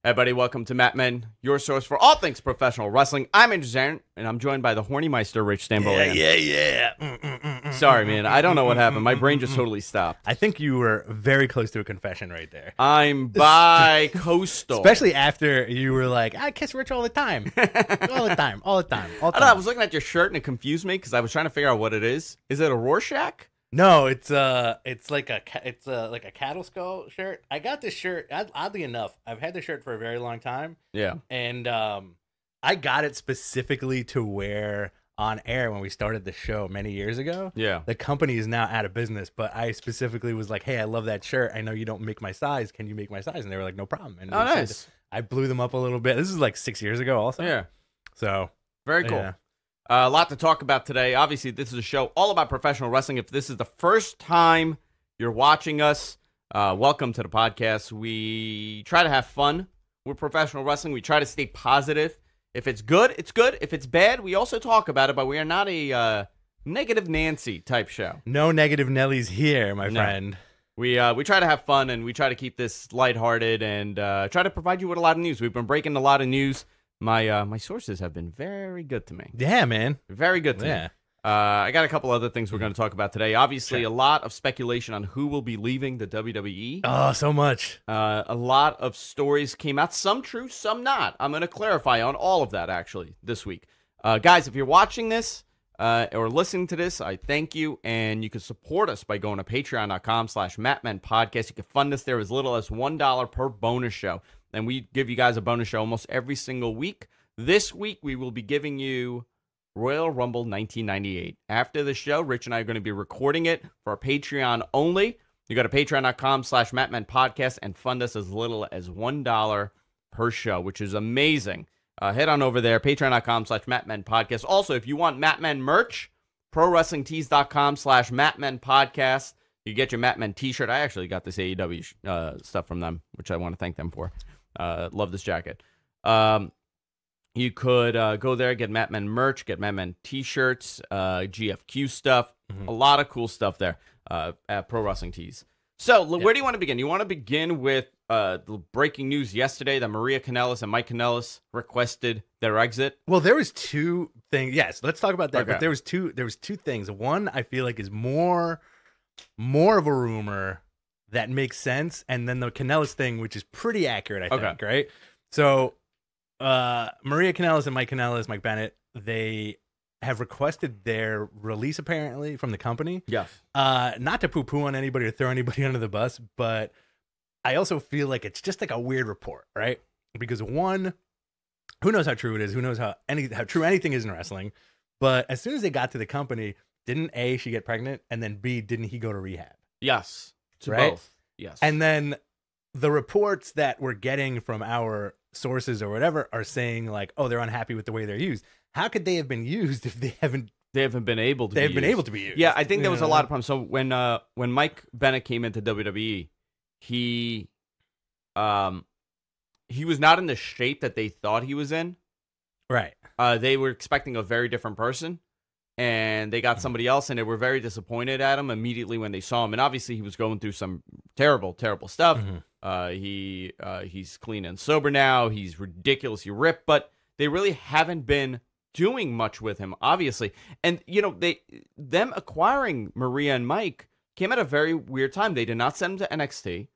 Hey, buddy, welcome to Matt Men, your source for all things professional wrestling. I'm Andrew Zarin, and I'm joined by the horny Meister, Rich Stambolian. Yeah. Sorry, man. I don't know what happened. My brain just totally stopped. I think you were very close to a confession right there. I'm bi-coastal. Especially after you were like, I kiss Rich all the time. all the time. I don't know, I was looking at your shirt, and it confused me because I was trying to figure out what it is. Is it a Rorschach? No, it's like a cattle skull shirt. I got this shirt, oddly enough, I've had this shirt for a very long time. Yeah. And I got it specifically to wear on air when we started the show many years ago. Yeah. The company is now out of business, but I specifically was like, hey, I love that shirt. I know you don't make my size. Can you make my size? And they were like, no problem. And Oh, nice. I blew them up a little bit. This is like 6 years ago also. Yeah. So. Very cool. Yeah. A lot to talk about today. Obviously, this is a show all about professional wrestling. If this is the first time you're watching us, welcome to the podcast. We try to have fun with professional wrestling. We try to stay positive. If it's good, it's good. If it's bad, we also talk about it, but we are not a negative Nancy type show. No negative Nellies here, my friend. We try to have fun, and we try to keep this lighthearted and try to provide you with a lot of news. We've been breaking a lot of news. My sources have been very good to me. Yeah, man. Very good to me. I got a couple other things we're going to talk about today. Obviously, a lot of speculation on who will be leaving the WWE. Oh, so much. A lot of stories came out. Some true, some not. I'm going to clarify on all of that, actually, this week. Guys, if you're watching this or listening to this, I thank you. And you can support us by going to patreon.com/MattMenPodcast. You can fund us there as little as $1 per bonus show. And we give you guys a bonus show almost every single week. This week, we will be giving you Royal Rumble 1998. After the show, Rich and I are going to be recording it for our Patreon only. You go to patreon.com/MattMenPodcast and fund us as little as $1 per show, which is amazing. Head on over there, patreon.com/MattMenPodcast. Also, if you want Mattmen merch, ProWrestlingTees.com/MattMenPodcast. You get your Mattmen t-shirt. I actually got this AEW stuff from them, which I want to thank them for. Love this jacket. You could go there, get Mattmen merch, get Mattmen t-shirts, GFQ stuff. A lot of cool stuff there at Pro Wrestling Tees. So where do you want to begin? You want to begin with the breaking news yesterday that Maria Kanellis and Mike Kanellis requested their exit? Well, there was two things. Yes, let's talk about that. Okay. But there was two things. One, I feel like is more of a rumor that makes sense, and then the Kanellis thing, which is pretty accurate, I think, right? So, Maria Kanellis and Mike Bennett, they have requested their release, apparently, from the company. Yes. Not to poo-poo on anybody or throw anybody under the bus, but I also feel like it's just like a weird report, right? Because one, who knows how true it is? Who knows how true anything is in wrestling? But as soon as they got to the company, didn't A, she get pregnant, and then B, didn't he go to rehab? Yes. To right? both. Yes. And then the reports that we're getting from our sources or whatever are saying like, oh, they're unhappy with the way they're used. How could they have been used if they haven't been able to be able to be used? Yeah, I think there was a lot of problems. So when Mike Bennett came into WWE, he was not in the shape that they thought he was in. Right. They were expecting a very different person, and they got somebody else, and they were very disappointed at him immediately when they saw him. And obviously, he was going through some terrible, terrible stuff. He's clean and sober now. He's ridiculously ripped, but they really haven't been doing much with him, obviously. And them acquiring Maria and Mike came at a very weird time. They did not send him to NXT.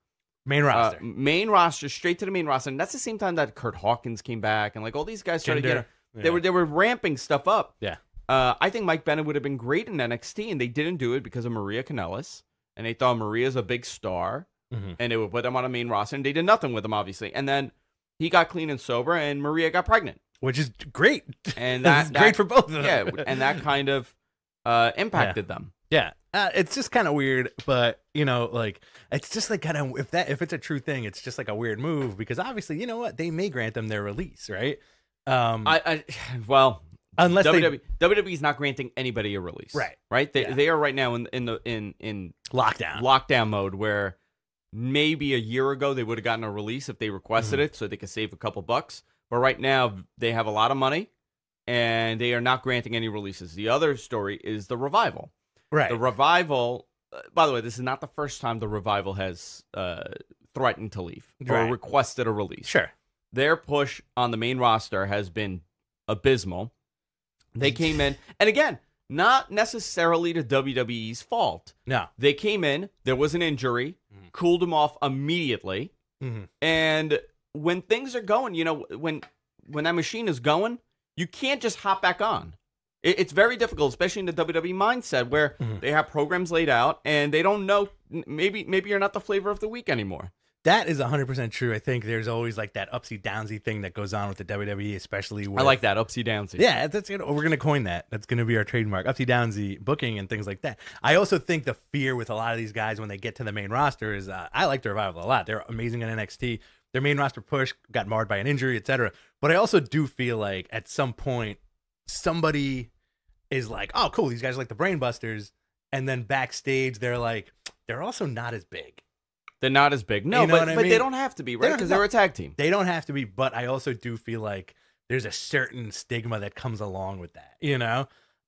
Main roster, straight to the main roster. And that's the same time that Kurt Hawkins came back, and like all these guys started getting. They were ramping stuff up. Yeah. I think Mike Bennett would have been great in NXT, and they didn't do it because of Maria Kanellis, and they thought Maria's a big star, and they would put him on a main roster, and they did nothing with him, obviously. And then he got clean and sober, and Maria got pregnant. Which is great. And that's great for both of them. Yeah, and that kind of impacted them. Yeah. It's just kind of weird, but, it's just like kind of, if it's a true thing, it's just like a weird move, because obviously, you know what? They may grant them their release, right? Unless WWE is not granting anybody a release, right? They are right now in lockdown mode, where maybe a year ago they would have gotten a release if they requested it, so they could save a couple bucks. But right now they have a lot of money, and they are not granting any releases. The other story is the Revival. Right. The Revival. By the way, this is not the first time the Revival has threatened to leave or requested a release. Sure. their push on the main roster has been abysmal. They came in, and again, not necessarily to WWE's fault. No. They came in, there was an injury, cooled them off immediately, and when things are going, when that machine is going, you can't just hop back on. It's very difficult, especially in the WWE mindset, where they have programs laid out, and they don't know, maybe you're not the flavor of the week anymore. That is 100% true. I think there's always like that upsy-downsy thing that goes on with the WWE, especially with... I like that, upsy-downsy. Yeah, we're going to coin that. That's going to be our trademark, upsy-downsy booking and things like that. I also think the fear with a lot of these guys when they get to the main roster is, I like the Revival a lot. They're amazing in NXT. Their main roster push got marred by an injury, etc. But I also do feel like at some point, somebody is like, oh, cool, these guys are like the Brainbusters. And then backstage, they're like, they're also not as big. They're not as big. No, but they don't have to be, right? Because they're a tag team. They don't have to be, but I also do feel like there's a certain stigma that comes along with that,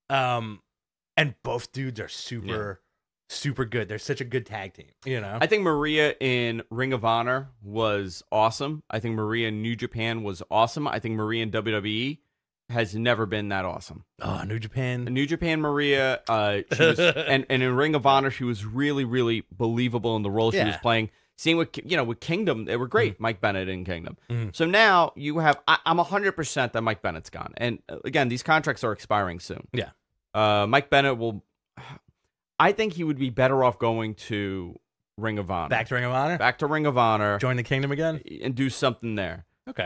And both dudes are super good. They're such a good tag team, I think Maria in Ring of Honor was awesome. I think Maria in New Japan was awesome. I think Maria in WWE has never been that awesome. Oh, New Japan. New Japan Maria, she was, and in Ring of Honor, she was really, really believable in the role she was playing. Seeing with Kingdom, they were great. Mike Bennett in Kingdom. So now you have, I'm 100% that Mike Bennett's gone. And again, these contracts are expiring soon. Yeah. Mike Bennett I think he would be better off going to Ring of Honor. Back to Ring of Honor? Back to Ring of Honor. Join the Kingdom again? And do something there. Okay.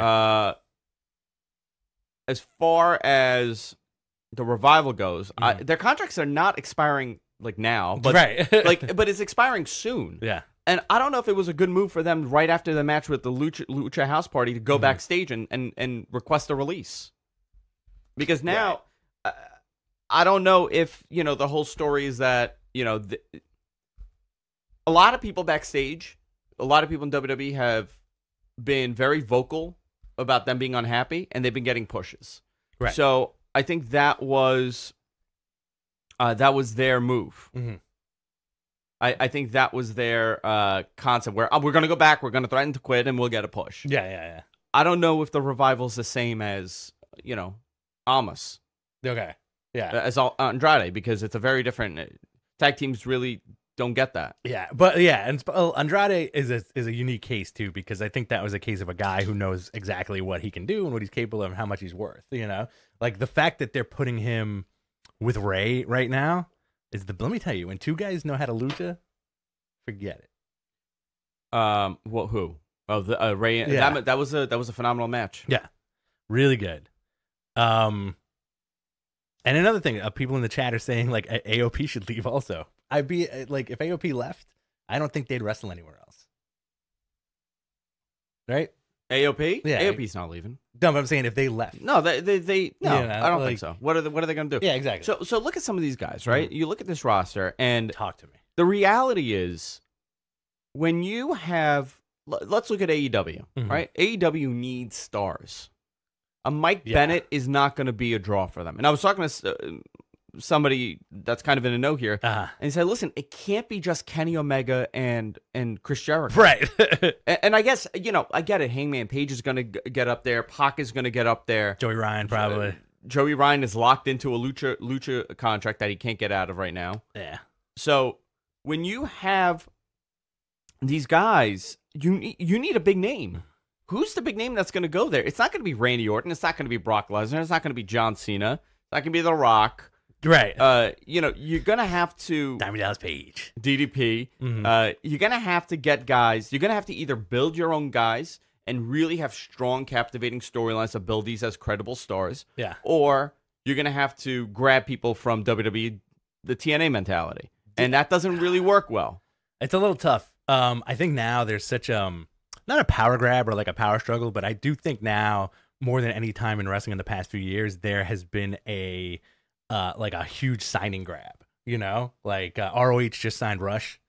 As far as the Revival goes, their contracts are not expiring like now, but but it's expiring soon. Yeah. And I don't know if it was a good move for them right after the match with the Lucha House Party to go backstage and request a release. Because now, I don't know if, the whole story is that, a lot of people backstage, a lot of people in WWE have been very vocal about them being unhappy, and they've been getting pushes. Right. So I think that was their move. I think that was their concept where we're going to go back, we're going to threaten to quit, and we'll get a push. Yeah. I don't know if the Revival's the same as, Almas. Okay. Yeah. As Andrade, because it's a very different... Tag teams really don't get that. Yeah, but and Andrade is a unique case too, because I think that was a case of a guy who knows exactly what he can do and what he's capable of and how much he's worth. Like the fact that they're putting him with Ray right now is let me tell you, when two guys know how to lucha, forget it. Who? Oh, the Ray. Yeah. That was a phenomenal match. Yeah, really good. And another thing, people in the chat are saying like AOP should leave also. I'd be like, if AOP left, I don't think they'd wrestle anywhere else. Right? AOP? Yeah. AOP's not leaving. No, but I'm saying if they left. No, no, I don't think so. What are they going to do? Yeah, exactly. So look at some of these guys, right? You look at this roster, and talk to me. The reality is, when you have, let's look at AEW, right? AEW needs stars. A Mike Bennett is not going to be a draw for them. And I was talking to somebody that's kind of in a know here, and he said, listen, it can't be just Kenny Omega and Chris Jericho. Right. and I guess, I get it. Hangman Page is going to get up there. Pac is going to get up there. Joey Ryan, probably. Joey Ryan is locked into a lucha contract that he can't get out of right now. Yeah. So when you have these guys, you need a big name. Who's the big name that's going to go there? It's not going to be Randy Orton. It's not going to be Brock Lesnar. It's not going to be John Cena. It's not going to be The Rock. Right. You're going to have to... Diamond Dallas Page. DDP. You're going to have to get guys... You're going to have to either build your own guys and really have strong, captivating storylines to build these as credible stars. Yeah. Or you're going to have to grab people from WWE, the TNA mentality. And that doesn't really work well. It's a little tough. I think now there's such... not a power grab or like a power struggle, but I do think now more than any time in wrestling in the past few years, there has been a huge signing grab. Like ROH just signed Rush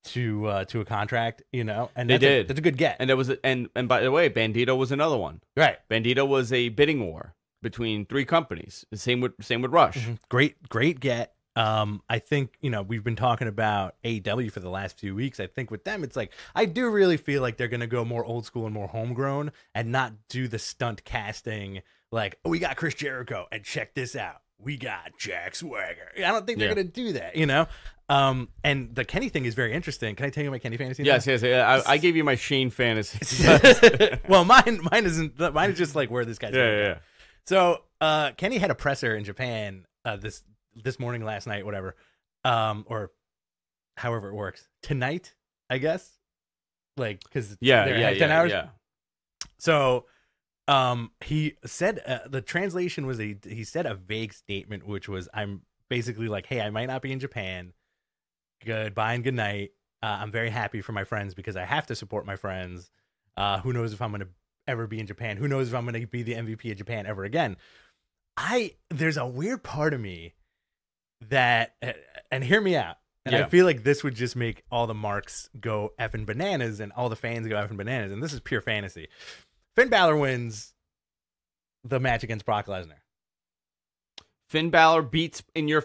to a contract. And they did. That's a good get. And there was and by the way, Bandito was another one. Right. Bandito was a bidding war between three companies. Same with Rush. Great get. I think, we've been talking about AEW for the last few weeks. I think with them, it's like, I do really feel like they're going to go more old school and more homegrown and not do the stunt casting. Like, oh, we got Chris Jericho and check this out. We got Jack Swagger. I don't think they're going to do that, And the Kenny thing is very interesting. Can I tell you my Kenny fantasy? Yes. I gave you my Shane fantasy. Well, mine isn't. Mine is just like where this guy's going. Yeah. So Kenny had a presser in Japan this morning, last night, whatever, or however it works tonight, I guess. Like, because 10 hours. Yeah. So he said the translation was he said a vague statement, which was, I'm basically like, hey, I might not be in Japan. Goodbye and good night. I'm very happy for my friends because I have to support my friends. Who knows if I'm going to ever be in Japan? Who knows if I'm going to be the MVP of Japan ever again? There's a weird part of me that, and hear me out, and I feel like this would just make all the marks go effing bananas and all the fans go effing bananas, and this is pure fantasy. Finn Balor wins the match against Brock Lesnar. Finn Balor beats in your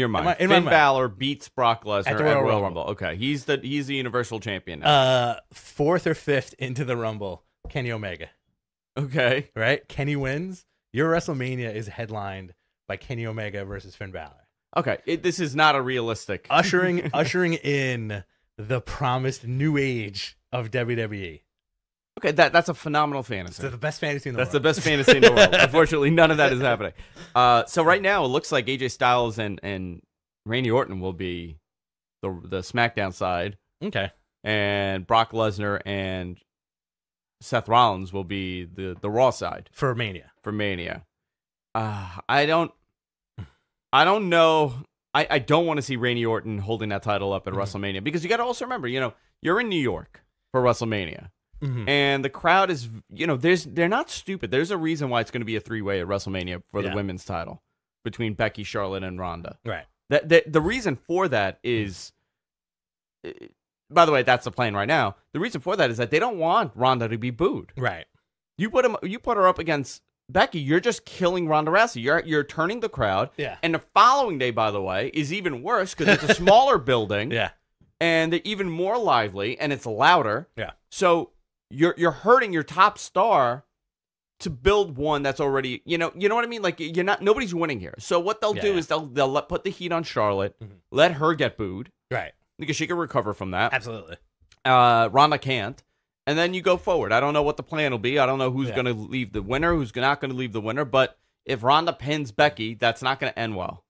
mind. Finn Balor beats Brock Lesnar at the Royal Rumble. Okay, he's the Universal Champion now. Fourth or fifth into the Rumble, Kenny Omega. Okay, right? Kenny wins. Your WrestleMania is headlined by Kenny Omega versus Finn Balor. Okay, this is not a realistic ushering in the promised new age of WWE. Okay, that's a phenomenal fantasy. It's the best fantasy in the world. That's the best fantasy in the world. Unfortunately, none of that is happening. So right now, it looks like AJ Styles and Randy Orton will be the SmackDown side. Okay. And Brock Lesnar and Seth Rollins will be the Raw side. For Mania. I don't know. I don't want to see Randy Orton holding that title up at WrestleMania, because you got to also remember, you're in New York for WrestleMania. And the crowd is, they're not stupid. There's a reason why it's going to be a 3-way at WrestleMania for the women's title between Becky, Charlotte, and Ronda. Right. The reason for that is, by the way, that's the plan right now. The reason for that is that they don't want Ronda to be booed. Right. You put her up against Becky, you're just killing Ronda Rousey. You're turning the crowd. Yeah. And the following day, by the way, is even worse because it's a smaller building. Yeah. And they're even more lively, and it's louder. Yeah. So you're hurting your top star to build one that's already, you know what I mean? Like, nobody's winning here. So what they'll do is they'll put the heat on Charlotte, let her get booed. Right. Because she can recover from that. Absolutely. Ronda can't. And then you go forward. I don't know what the plan will be. I don't know who's going to leave the winner, who's not going to leave the winner. But if Ronda pins Becky, that's not going to end well.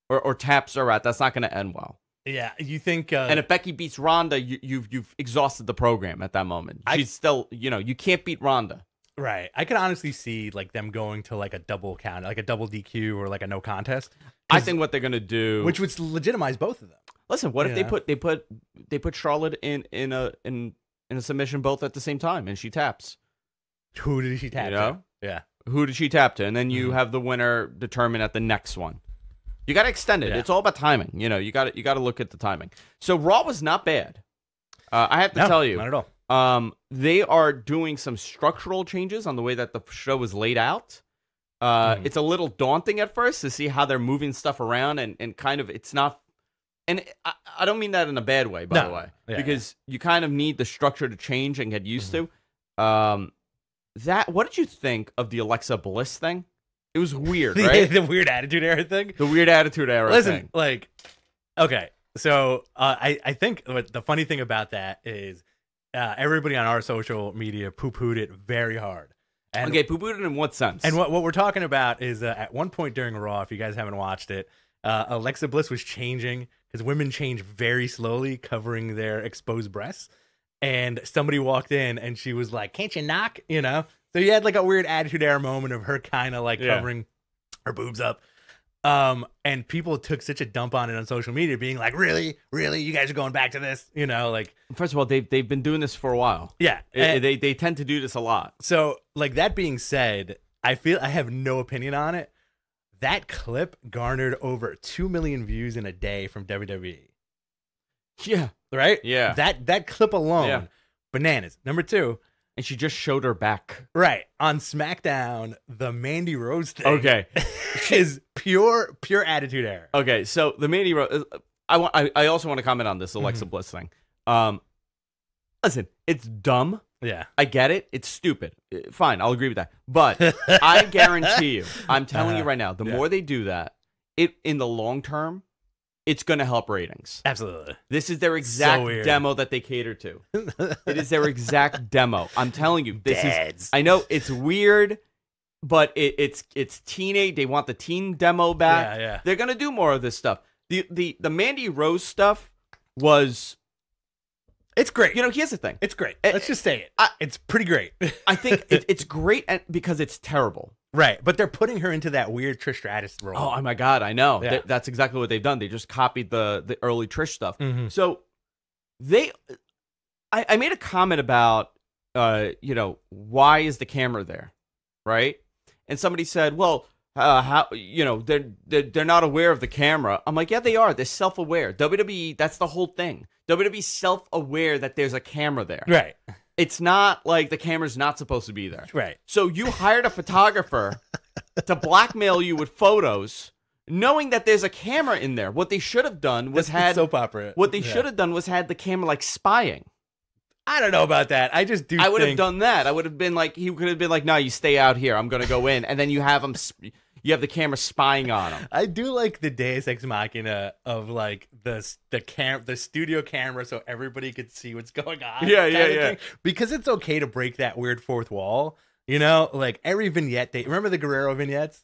Or taps her out, that's not going to end well. Yeah, you think... and if Becky beats Ronda, you've exhausted the program at that moment. She's still, you can't beat Ronda. Right. I could honestly see like them going to like a double count, like a double DQ or like a no contest. I think what they're going to do... Which would legitimize both of them. Listen, what if they put Charlotte in a submission both at the same time, and she taps? Who did she tap to? Yeah. Who did she tap to? And then you have the winner determined at the next one. You got to extend it. Yeah. It's all about timing. You got to look at the timing. So Raw was not bad. I have to tell you, not at all. They are doing some structural changes on the way that the show is laid out. It's a little daunting at first to see how they're moving stuff around, and kind of it's not. And I don't mean that in a bad way, by the way, because you kind of need the structure to change and get used to. What did you think of the Alexa Bliss thing? It was weird, right? The weird attitude era thing? The weird attitude era thing. Listen, like, okay, so I think the funny thing about that is everybody on our social media poo-pooed it very hard. And, okay, poo-pooed it in what sense? And what we're talking about is at one point during Raw, if you guys haven't watched it, Alexa Bliss was changing, because women change very slowly, covering their exposed breasts. And somebody walked in and she was like, "Can't you knock?" So you had like a weird attitude era moment of her kind of like covering her boobs up. And people took such a dump on it on social media, being like, really, you guys are going back to this? Like, first of all, they've been doing this for a while. Yeah. They tend to do this a lot. So like, that being said, I feel I have no opinion on it. That clip garnered over 2 million views in a day from WWE. Yeah. Right? Yeah. That clip alone, bananas. Number two, and she just showed her back. Right. On SmackDown, the Mandy Rose thing Okay. is pure attitude error. Okay, so the Mandy Rose, I also want to comment on this Alexa Bliss thing. Listen, it's dumb. Yeah. I get it. It's stupid. Fine, I'll agree with that. But I guarantee you, I'm telling you right now, the more they do that, in the long term, it's going to help ratings. Absolutely. This is their exact demo that they cater to. It is their exact demo. I'm telling you, this is. I know it's weird, but it's teenage. They want the teen demo back. Yeah. They're going to do more of this stuff. The Mandy Rose stuff was. It's great. Here's the thing. It's great. Let's just say it. It's pretty great. I think it's great because it's terrible. Right. But they're putting her into that weird Trish Stratus role. Oh my God, I know. Yeah. That's exactly what they've done. They just copied the early Trish stuff. Mm-hmm. So I made a comment about, why is the camera there, right? And somebody said, well, how they're not aware of the camera. I'm like, yeah, they are. They're self-aware. WWE, that's the whole thing. WWE's self-aware that there's a camera there. Right. It's not like the camera's not supposed to be there. Right. So you hired a photographer to blackmail you with photos, knowing that there's a camera in there. What they should have done was soap opera. What they should have done was had the camera like spying. I don't know about that. I just do. I would have done that. I would have been like, he could have been like, no, you stay out here. I'm gonna go in, and then you have him. You have the camera spying on him. I do like the Deus Ex Machina of like the studio camera, so everybody could see what's going on. Yeah. Because it's okay to break that weird fourth wall. Like every vignette. Remember the Guerrero vignettes?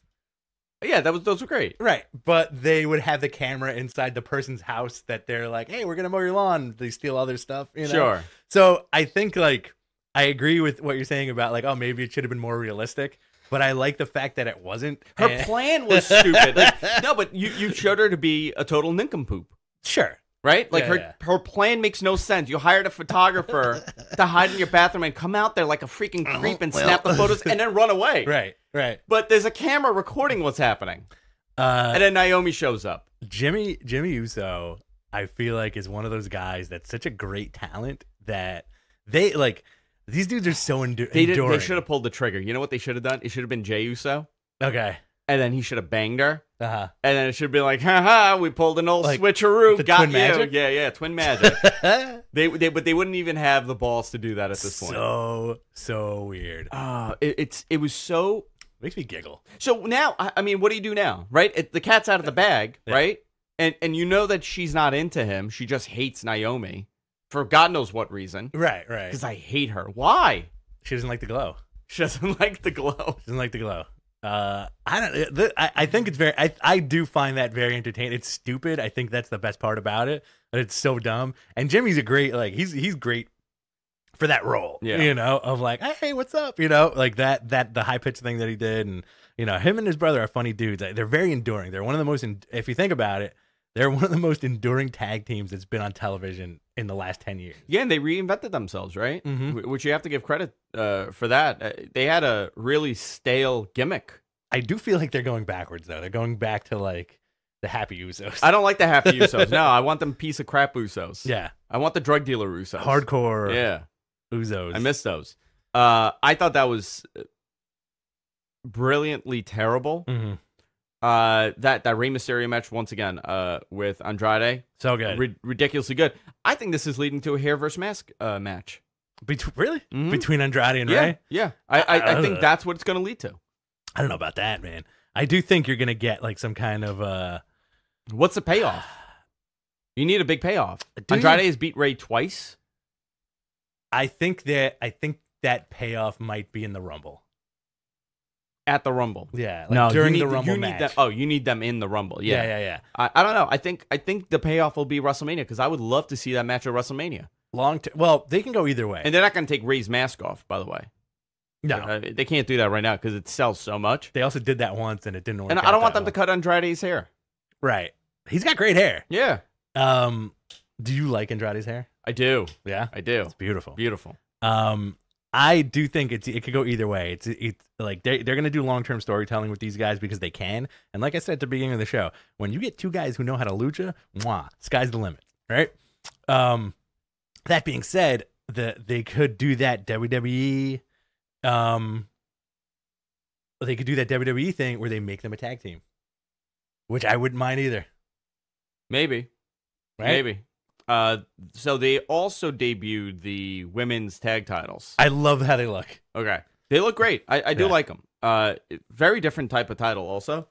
Yeah, those were great. Right, but they would have the camera inside the person's house that they're like, hey, we're gonna mow your lawn. They steal all their stuff. Sure. So I think like I agree with what you're saying about like, oh, maybe it should have been more realistic. But I like the fact that it wasn't. Her plan was stupid. No, but you showed her to be a total nincompoop. Sure. Right? Like her plan makes no sense. You hired a photographer to hide in your bathroom and come out there like a freaking creep and snap the photos and then run away. Right. But there's a camera recording what's happening. And then Naomi shows up. Jimmy Uso, I feel like, is one of those guys that's such a great talent that they like. These dudes are so enduring. They should have pulled the trigger. You know what they should have done? It should have been Jey Uso. Okay. And then he should have banged her. Uh-huh. And then it should be like, haha, we pulled an old switcheroo. Got twin you. magic? Yeah, twin magic. But they wouldn't even have the balls to do that at this point. So weird. It was so... Makes me giggle. So now, I mean, what do you do now, right? The cat's out of the bag, right? And you know that she's not into him. She just hates Naomi. For God knows what reason. Right. Because I hate her. Why? She doesn't like the glow. I think it's very. I do find that very entertaining. It's stupid. I think that's the best part about it. But it's so dumb. And Jimmy's a great. Like he's great for that role. Yeah. Of like, hey, what's up? Like that the high pitched thing that he did, and him and his brother are funny dudes. They're very enduring. They're one of the most. If you think about it. They're one of the most enduring tag teams that's been on television in the last 10 years. Yeah, and they reinvented themselves, right? Mm-hmm. Which you have to give credit for that. They had a really stale gimmick. I do feel like they're going backwards, though. They're going back to, like, the Happy Usos. I don't like the Happy Usos. No, I want them piece of crap Usos. Yeah. I want the drug dealer Usos. Hardcore Usos. I miss those. I thought that was brilliantly terrible. Mm-hmm. That Rey Mysterio match once again with Andrade, so good, ridiculously good. I think this is leading to a hair versus mask match. Really? Mm-hmm. Between Andrade and Rey? Yeah. I think that's what it's going to lead to. I don't know about that, man. I do think you're going to get like some kind of What's the payoff? You need a big payoff. Andrade has beat Rey twice. I think that payoff might be in the Rumble. At the Rumble, yeah. Like during the Rumble match. You need them in the Rumble, yeah. I don't know. I think the payoff will be WrestleMania because I would love to see that match at WrestleMania. Well, they can go either way, and they're not going to take Rey's mask off. By the way, no, they can't do that right now because it sells so much. They also did that once and it didn't work. And I don't want them to cut Andrade's hair. Right, he's got great hair. Yeah. Do you like Andrade's hair? I do. Yeah, I do. It's beautiful. Beautiful. I do think it could go either way. It's like they're going to do long-term storytelling with these guys because they can. And like I said at the beginning of the show, when you get two guys who know how to lucha, sky's the limit, right? That being said, they could do that WWE. They could do that WWE thing where they make them a tag team, which I wouldn't mind either. Maybe. Right? Maybe. So they also debuted the women's tag titles. I love how they look. Okay. They look great. I do like them. Very different type of title also.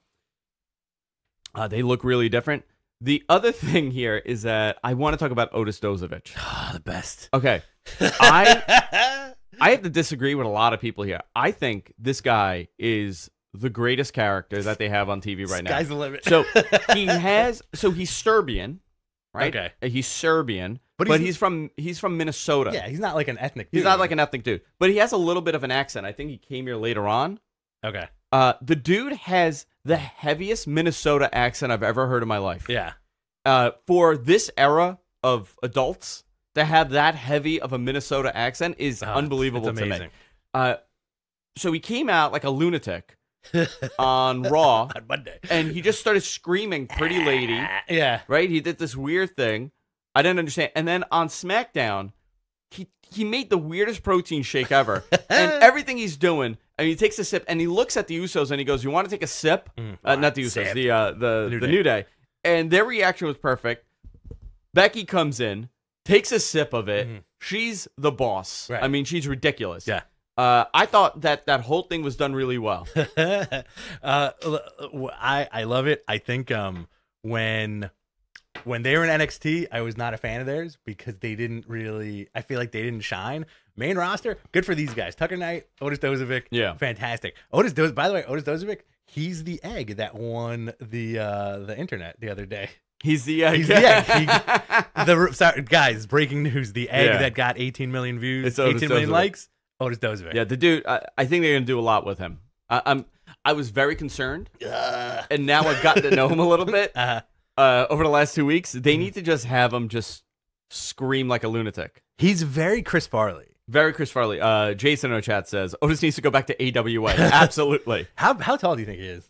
They look really different. The other thing here is that I want to talk about Otis Dozovic. The best. Okay. I have to disagree with a lot of people here. I think this guy is the greatest character that they have on TV right now. Sky's the limit. So he's Serbian, right? Okay. He's Serbian, but he's from Minnesota. Yeah, he's not like an ethnic dude. He's not like an ethnic dude, but he has a little bit of an accent. I think he came here later on. Okay. The dude has the heaviest Minnesota accent I've ever heard in my life. Yeah. For this era of adults to have that heavy of a Minnesota accent is unbelievable to me. So he came out like a lunatic on Raw on Monday, and he just started screaming "Pretty Lady." Yeah. Right. He did this weird thing. I didn't understand. And then on SmackDown, he made the weirdest protein shake ever. And everything he's doing, and he takes a sip and he looks at the Usos and he goes, "You want to take a sip?" Not the Usos, the New Day. And their reaction was perfect. Becky comes in, takes a sip of it. She's the boss. Right. I mean, she's ridiculous. Yeah. I thought that whole thing was done really well. I love it. I think when they were in NXT, I was not a fan of theirs because they didn't really. I feel like they didn't shine. Main roster, good for these guys. Tucker Knight, Otis Dozovic, fantastic. By the way, Otis Dozovic, he's the egg that won the internet the other day. He's the egg. He's the egg. Sorry, guys, breaking news: the egg that got 18 million views, 18 million likes. Otis Dozovic. Yeah, the dude. I think they're gonna do a lot with him. I was very concerned, and now I've gotten to know him a little bit over the last 2 weeks. They need to just have him just scream like a lunatic. He's very Chris Farley. Very Chris Farley. Jason in our chat says Otis needs to go back to AWA. Absolutely. How tall do you think he is?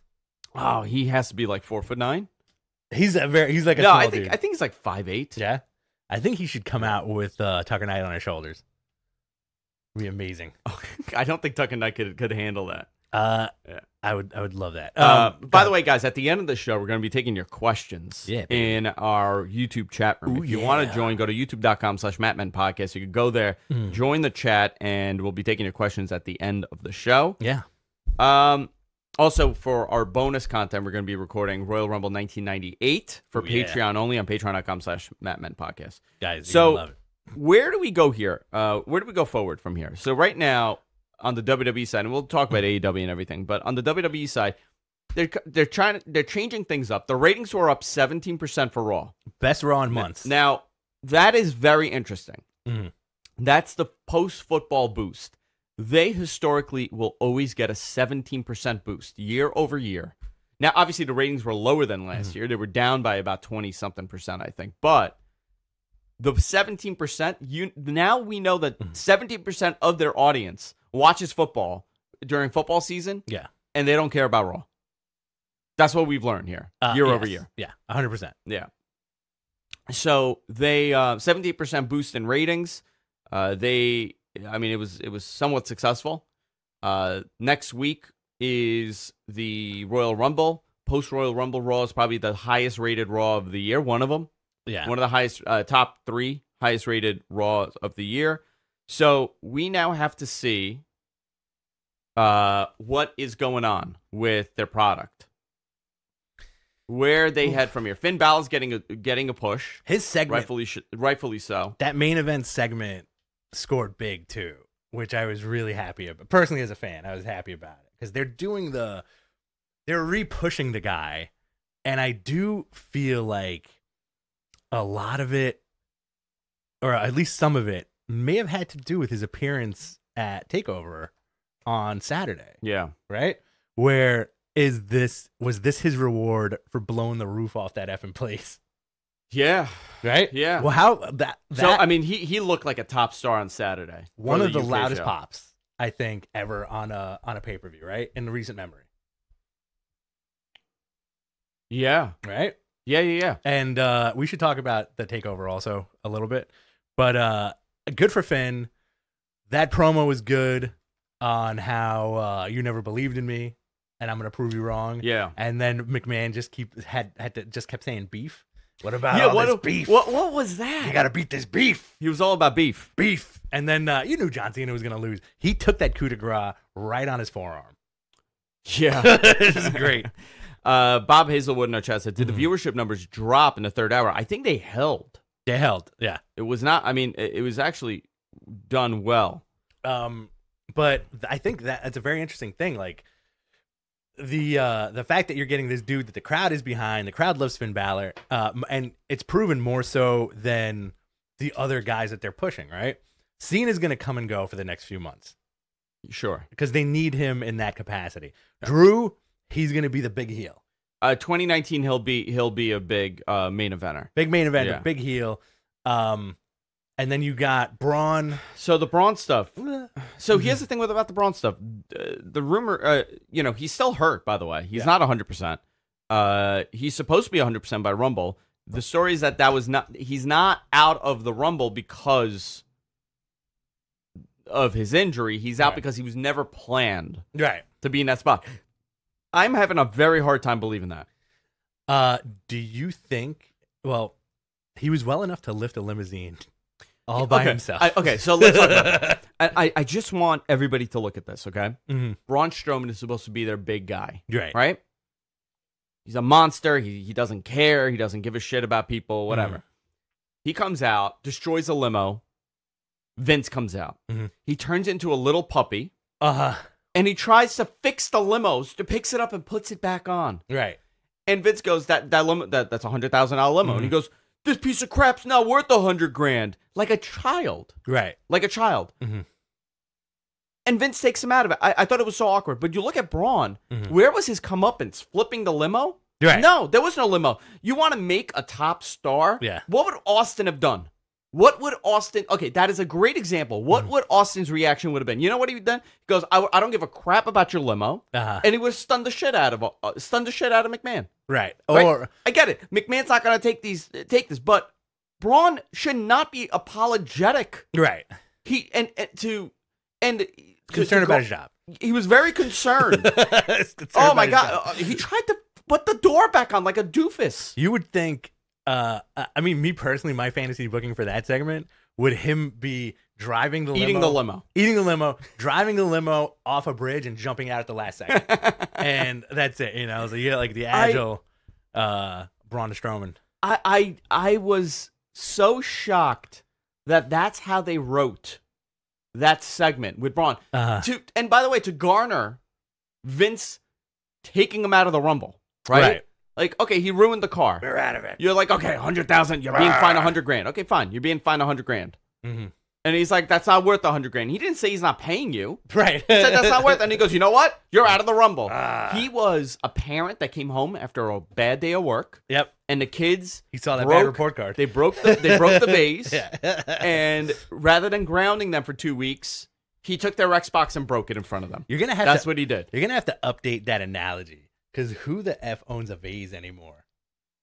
Oh, he has to be like 4'9". He's like a no. small dude. I think he's like 5'8". Yeah, I think he should come out with Tucker Knight on his shoulders. It'd be amazing. I don't think Tucker Knight could handle that. Yeah. I would love that. By the way, guys, at the end of the show, we're going to be taking your questions in our YouTube chat room. If you want to join, go to youtube.com/MattMen Podcast. You can go there, join the chat, and we'll be taking your questions at the end of the show. Yeah. Also, for our bonus content, we're going to be recording Royal Rumble 1998 for Patreon only on patreon.com/MattMen Podcast. Guys, so love it. Where do we go here? Where do we go forward from here? So right now, on the WWE side, and we'll talk about AEW and everything, but on the WWE side, they're changing things up. The ratings were up 17% for Raw. Best Raw in months. Now, that is very interesting. That's the post-football boost. They historically will always get a 17% boost year over year. Now, obviously, the ratings were lower than last year. They were down by about 20-something%, I think. But the 17%, now we know that 17% of their audience watches football during football season. Yeah. And they don't care about Raw. That's what we've learned here, year over year. Yeah, 100%. Yeah. So they 78% boost in ratings. It was somewhat successful. Next week is the Royal Rumble. Post Royal Rumble Raw is probably the highest rated Raw of the year. One of them. Yeah. One of the highest, top 3 highest rated Raw of the year. So we now have to see what is going on with their product. Where they head from here. Finn Balor's getting a push. His segment, rightfully so. That main event segment scored big too, which I was really happy about. Personally, as a fan, I was happy about it because they're re-pushing the guy, and I do feel like a lot of it, or at least some of it, may have had to do with his appearance at TakeOver on Saturday. Yeah. Right? Where was this his reward for blowing the roof off that effing place? Yeah. Right? Yeah. Well, how that So I mean he looked like a top star on Saturday. One of the loudest pops, I think, ever on a pay-per-view, right? In recent memory. Yeah. Right? Yeah. And we should talk about the TakeOver also a little bit. But good for Finn. That promo was good on how you never believed in me, and I'm gonna prove you wrong. Yeah. And then McMahon just kept saying beef. What about all this beef? What was that? You gotta beat this beef. He was all about beef. Beef. And then you knew John Cena was gonna lose. He took that coup de grace right on his forearm. Yeah. This is great. Bob Hazelwood in our chat said, did the viewership numbers drop in the third hour? I think they held. They held, yeah. It was not, I mean, it was actually done well. But I think that's a very interesting thing. Like, the fact that you're getting this dude that the crowd is behind, the crowd loves Finn Balor, and it's proven more so than the other guys that they're pushing, right? Cena's going to come and go for the next few months. Sure. Because they need him in that capacity. Yeah. Drew, he's going to be the big heel. 2019, he'll be a big main eventer. Big main eventer, big heel. And then you got Braun. So the Braun stuff. So here's the thing about the Braun stuff. The rumor, he's still hurt, by the way. He's not 100%. He's supposed to be 100% by Rumble. The story is that was not. He's not out of the Rumble because of his injury. He's out because he was never planned to be in that spot. I'm having a very hard time believing that. Do you think? Well, he was well enough to lift a limousine all by himself. So let's talk about that. I just want everybody to look at this, okay? Mm-hmm. Braun Strowman is supposed to be their big guy. Right? He's a monster. He doesn't care. He doesn't give a shit about people, whatever. Mm-hmm. He comes out, destroys a limo. Vince comes out. Mm-hmm. He turns into a little puppy. And he tries to fix the limos, picks it up and puts it back on. Right. And Vince goes, that's a $100,000 limo. And he goes, this piece of crap's not worth $100,000. Like a child. Right. Like a child. Mm-hmm. And Vince takes him out of it. I thought it was so awkward. But you look at Braun, where was his comeuppance? Flipping the limo? Right. No, there was no limo. You want to make a top star? Yeah. What would Austin have done? What would Austin... Okay, that is a great example. What would Austin's reaction would have been? You know what he would done? He goes, I don't give a crap about your limo. And he would have stunned the shit out of McMahon. Right. Or I get it. McMahon's not going to take this, but Braun should not be apologetic. Right. Concerned about his job. He was very concerned. Oh my God. He tried to put the door back on like a doofus. You would think... I mean, me personally, my fantasy booking for that segment would him be driving the limo, eating the limo, driving the limo off a bridge and jumping out at the last second, and that's it. So you get like the agile Braun Strowman. I was so shocked that that's how they wrote that segment with Braun. And by the way, to garner Vince taking him out of the Rumble, right? Like, okay, he ruined the car. We're out of it. You're like, okay, 100,000. You're being fined $100,000. Okay, fine. You're being fined $100,000. Mm-hmm. And he's like, that's not worth $100,000. He didn't say he's not paying you. Right. He said that's not worth. And he goes, you know what? You're out of the Rumble. He was a parent that came home after a bad day of work. Yep. And the kids, he saw that bad report card. They broke the vase. And rather than grounding them for 2 weeks, he took their Xbox and broke it in front of them. That's what he did. You're gonna have to update that analogy. Because who the F owns a vase anymore?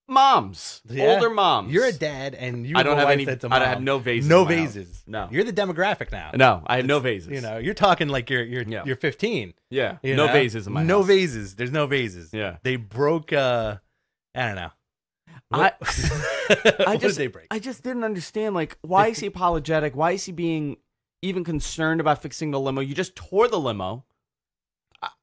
Moms. Yeah. Older moms. You're a dad, and you I don't have any. That's a mom. I have no vases. No vases. No. You're the demographic now. No, I have no vases. You're talking like you're 15. Yeah. No vases in my house. No vases. There's no vases. Yeah. They broke, I don't know. What did they break? I just didn't understand, like, why is he apologetic? Why is he being even concerned about fixing the limo? You just tore the limo.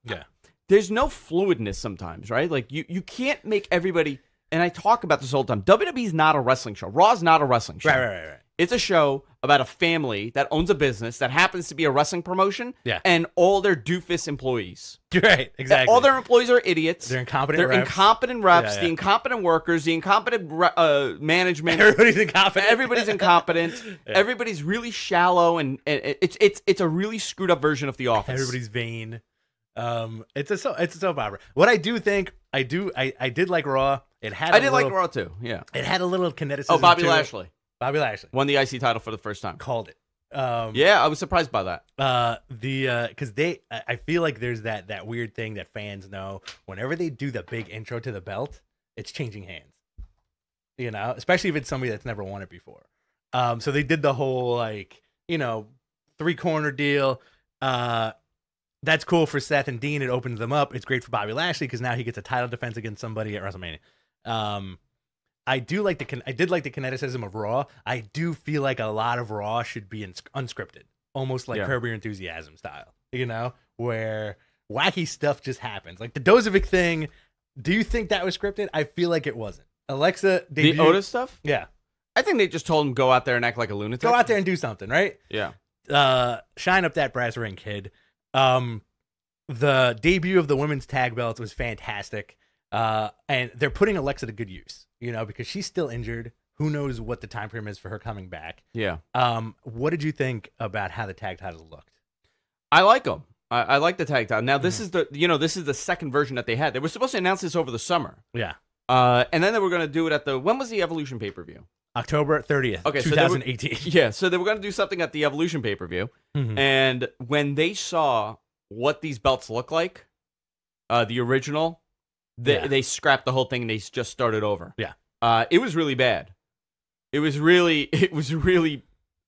Yeah. There's no fluidness sometimes, right? Like, you can't make everybody, and I talk about this all the time, WWE's not a wrestling show. Raw's not a wrestling show. Right. It's a show about a family that owns a business that happens to be a wrestling promotion, and all their doofus employees. Right, exactly. All their employees are idiots. They're incompetent reps. Incompetent reps, the incompetent workers, the incompetent management. Everybody's incompetent. Everybody's incompetent. Everybody's really shallow, and it's a really screwed up version of The Office. Everybody's vain. It's a soap opera. What I do think, I did like Raw. I did like Raw too. Yeah, it had a little kineticism. Oh, Bobby Lashley won the IC title for the first time. Called it. Yeah, I was surprised by that. Because I feel like there's that weird thing that fans know. Whenever they do the big intro to the belt, it's changing hands. Especially if it's somebody that's never won it before. So they did the whole like 3-corner deal. That's cool for Seth and Dean. It opens them up. It's great for Bobby Lashley because now he gets a title defense against somebody at WrestleMania. I did like the kineticism of Raw. I do feel like a lot of Raw should be unscripted, almost like Curb Your Enthusiasm style. Where wacky stuff just happens, like the Dozovic thing. Do you think that was scripted? I feel like it wasn't. Alexa, the Otis stuff. Yeah, I think they just told him go out there and act like a lunatic. Go out there and do something, right? Yeah. Shine up that brass ring, kid. The debut of the women's tag belts was fantastic. And they're putting Alexa to good use, because she's still injured. Who knows what the time frame is for her coming back? Yeah. What did you think about how the tag titles looked? I like them. I like the tag title. Now this is the second version that they had. They were supposed to announce this over the summer. Yeah. And then they were going to do it at when was the Evolution pay-per-view? October 30th, okay, 2018. So they were going to do something at the Evolution pay-per-view. Mm-hmm. And when they saw what these belts look like, the original, they scrapped the whole thing and they just started over. Yeah. It was really bad. It was really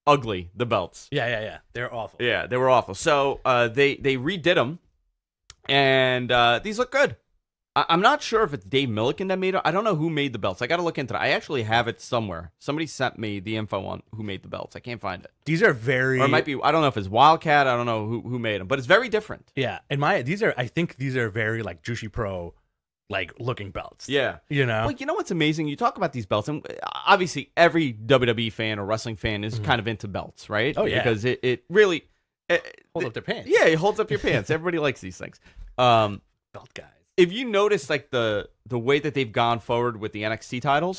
ugly, the belts. Yeah. They're awful. Yeah, they were awful. So they redid them, and these look good. I'm not sure if it's Dave Milliken that made it. I don't know who made the belts. I got to look into it. I actually have it somewhere. Somebody sent me the info on who made the belts. I can't find it. These are very... Or it might be... I don't know if it's Wildcat. I don't know who made them. But it's very different. Yeah. And I think these are very, like, Jushi Pro, like, looking belts. Yeah. Well, you know what's amazing? You talk about these belts, and obviously every WWE fan or wrestling fan is kind of into belts, right? Oh, yeah. Because it really... Hold up their pants. Yeah, it holds up your pants. Everybody likes these things. Belt guys. If you notice, like, the way that they've gone forward with the NXT titles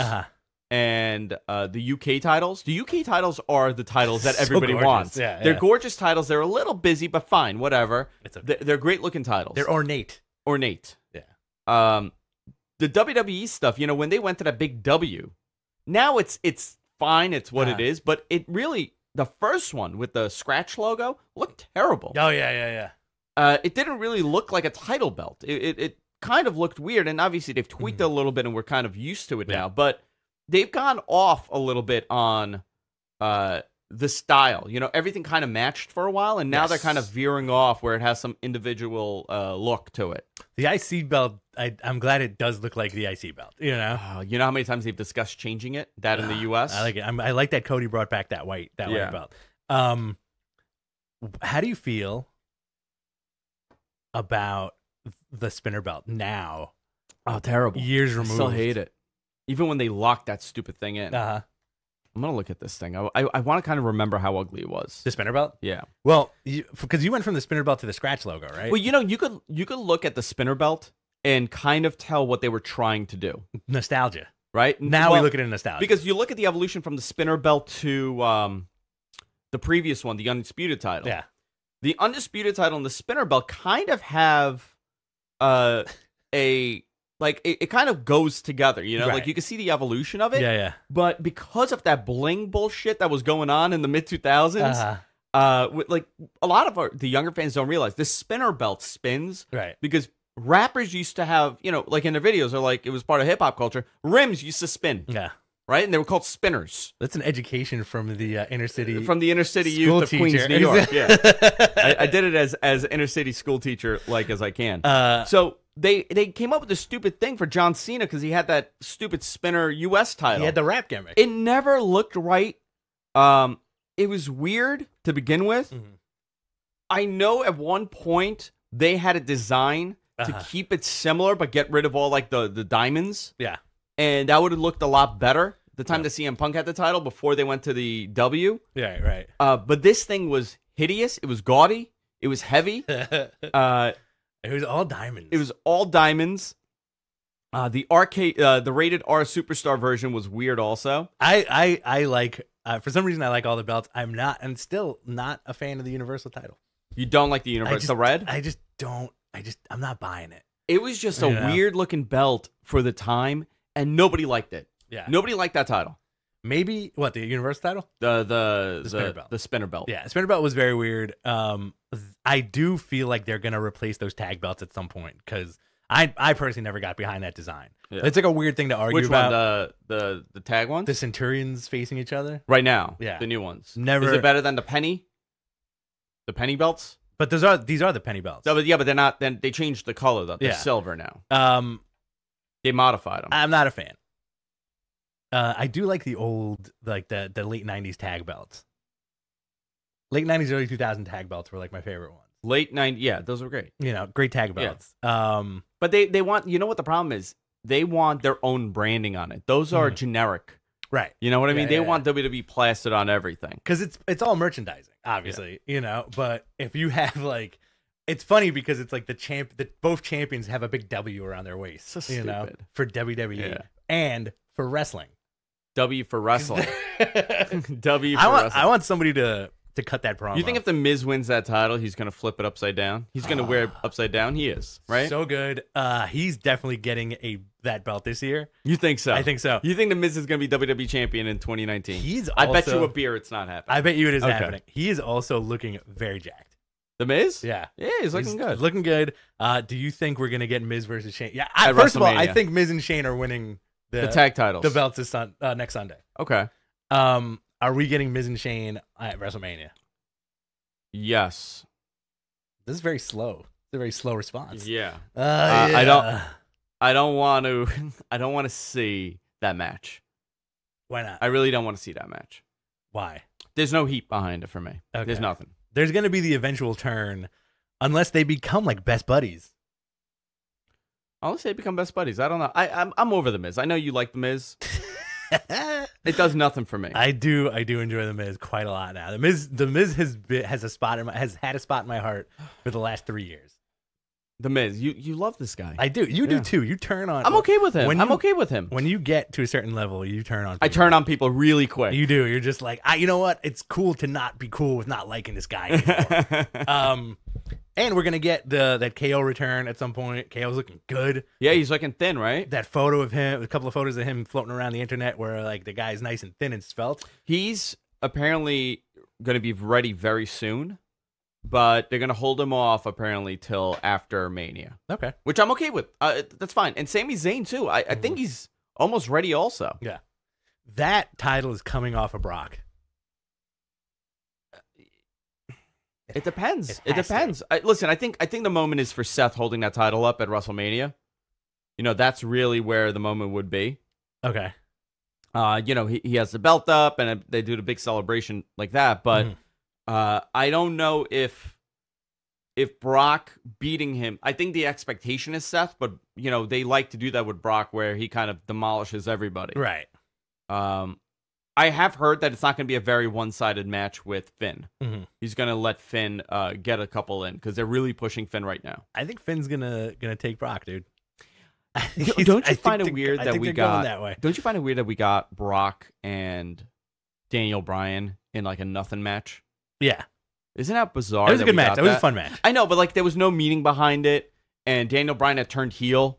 and the UK titles, the UK titles are the titles that everybody wants. Yeah, they're gorgeous titles. They're a little busy, but fine, whatever. They're great-looking titles. They're ornate. Yeah. The WWE stuff, when they went to that big W, now it's fine. It's what it is, but it really, the first one with the scratch logo looked terrible. Oh, yeah. It didn't really look like a title belt. It kind of looked weird, and obviously they've tweaked it a little bit, and we're kind of used to it now. But they've gone off a little bit on the style. Everything kind of matched for a while, and now they're kind of veering off where it has some individual look to it. The IC belt, I'm glad it does look like the IC belt. You know how many times they've discussed changing it? That in the U.S. I like it. I like that Cody brought back that white belt. How do you feel about the spinner belt now? Oh, terrible. Years removed. I still hate it. Even when they locked that stupid thing in. I'm going to look at this thing. I want to kind of remember how ugly it was. The spinner belt? Yeah. Well, because you went from the spinner belt to the scratch logo, right? Well, you could look at the spinner belt and kind of tell what they were trying to do. Nostalgia. Right? Now we look at it in nostalgia. Because you look at the evolution from the spinner belt to the previous one, the Undisputed title. Yeah. The Undisputed title and the spinner belt kind of have it kind of goes together, Right. Like you can see the evolution of it. Yeah. But because of that bling bullshit that was going on in the mid 2000s, like a lot of the younger fans don't realize this spinner belt spins, right? Because rappers used to have, like in their videos, or like it was part of hip hop culture. Rims used to spin, right, and they were called spinners. That's an education from the inner city youth of Queens, New York. Yeah, I did it as inner city school teacher, like as I can. So they came up with this stupid thing for John Cena because he had that stupid spinner U.S. title. He had the rap gimmick. It never looked right. It was weird to begin with. Mm-hmm. I know at one point they had a design to keep it similar, but get rid of all like the diamonds. Yeah. And that would have looked a lot better. The time that CM Punk had the title before they went to the W. Yeah, right. But this thing was hideous. It was gaudy. It was heavy. It was all diamonds. It was all diamonds. The rated R Superstar version was weird also. I like, for some reason I like all the belts. I'm still not a fan of the Universal title. You don't like the Universal red? I'm not buying it. It was just a weird looking belt for the time, and nobody liked it. Yeah. Nobody liked that title. Maybe what, the Universal title? The spinner belt. The spinner belt. Yeah, spinner belt was very weird. I do feel like they're gonna replace those tag belts at some point because I personally never got behind that design. Yeah. It's like a weird thing to argue about. Which one? The tag ones? The Centurions facing each other Right now. Yeah. The new ones. Never. Is it better than the penny? The penny belts? But these are the penny belts. No, but they're not. Then they changed the color though. They're silver now. They modified them. I'm not a fan. I do like the old, like the late 90s tag belts. Late 90s, early 2000 tag belts were like my favorite ones. Late 90s, yeah, those were great. Great tag belts. But they want, you know what the problem is? They want their own branding on it. Those are generic. Right. You know what I mean? They want WWE plastered on everything. Because it's all merchandising, obviously, But if you have like, it's funny because it's like both champions have a big W around their waist, So stupid. for WWE and for wrestling. W for wrestling. W for wrestling. I want somebody to cut that promo. You think if The Miz wins that title, he's going to flip it upside down? He's going to wear it upside down? He is, right? So good. He's definitely getting that belt this year. You think so? I think so. You think The Miz is going to be WWE champion in 2019? I bet you a beer it's not happening. I bet you it is happening. He is also looking very jacked. The Miz? Yeah. Yeah, he's looking good. Looking good. Do you think we're going to get Miz versus Shane? Yeah. First of all, I think Miz and Shane are winning the tag titles. The belts next Sunday. Okay. Are we getting Miz and Shane at WrestleMania? Yes. This is very slow. It's a very slow response. Yeah. Yeah. I don't want to. I don't want to see that match. Why not? I really don't want to see that match. Why? There's no heat behind it for me. Okay. There's nothing. There's going to be the eventual turn, unless they become like best buddies. Unless they become best buddies. I don't know. I'm over the Miz. I know you like the Miz. It does nothing for me. I do enjoy the Miz quite a lot now. The Miz has had a spot in my heart for the last 3 years. The Miz, you love this guy. I do. You do too. You turn on. I'm okay with him. I'm okay with him. When you get to a certain level, you turn on people. I turn on people really quick. You do. You're just like, you know what? It's cool to not be cool with not liking this guy anymore. And we're gonna get that KO return at some point. KO's looking good. Yeah, he's looking thin, right? That photo of him, a couple of photos of him floating around the internet where like the guy's nice and thin and svelte. He's apparently gonna be ready very soon. But they're going to hold him off, apparently, till after Mania. Okay. Which I'm okay with. That's fine. And Sami Zayn, too. I think he's almost ready also. Yeah. That title is coming off of Brock. It depends. It depends. Listen, I think the moment is for Seth holding that title up at WrestleMania. That's really where the moment would be. Okay. He has the belt up, and they do the big celebration like that, but... I don't know if Brock beating him. I think the expectation is Seth, but they like to do that with Brock, where he kind of demolishes everybody. Right. I have heard that it's not going to be a very one-sided match with Finn. Mm-hmm. He's going to let Finn get a couple in because they're really pushing Finn right now. I think Finn's gonna take Brock, dude. Don't you find it weird that we got that way? Don't you find it weird that we got Brock and Daniel Bryan in like a nothing match? Yeah. Isn't that bizarre? It was a good match. It was a fun match. I know, but like there was no meaning behind it, and Daniel Bryan had turned heel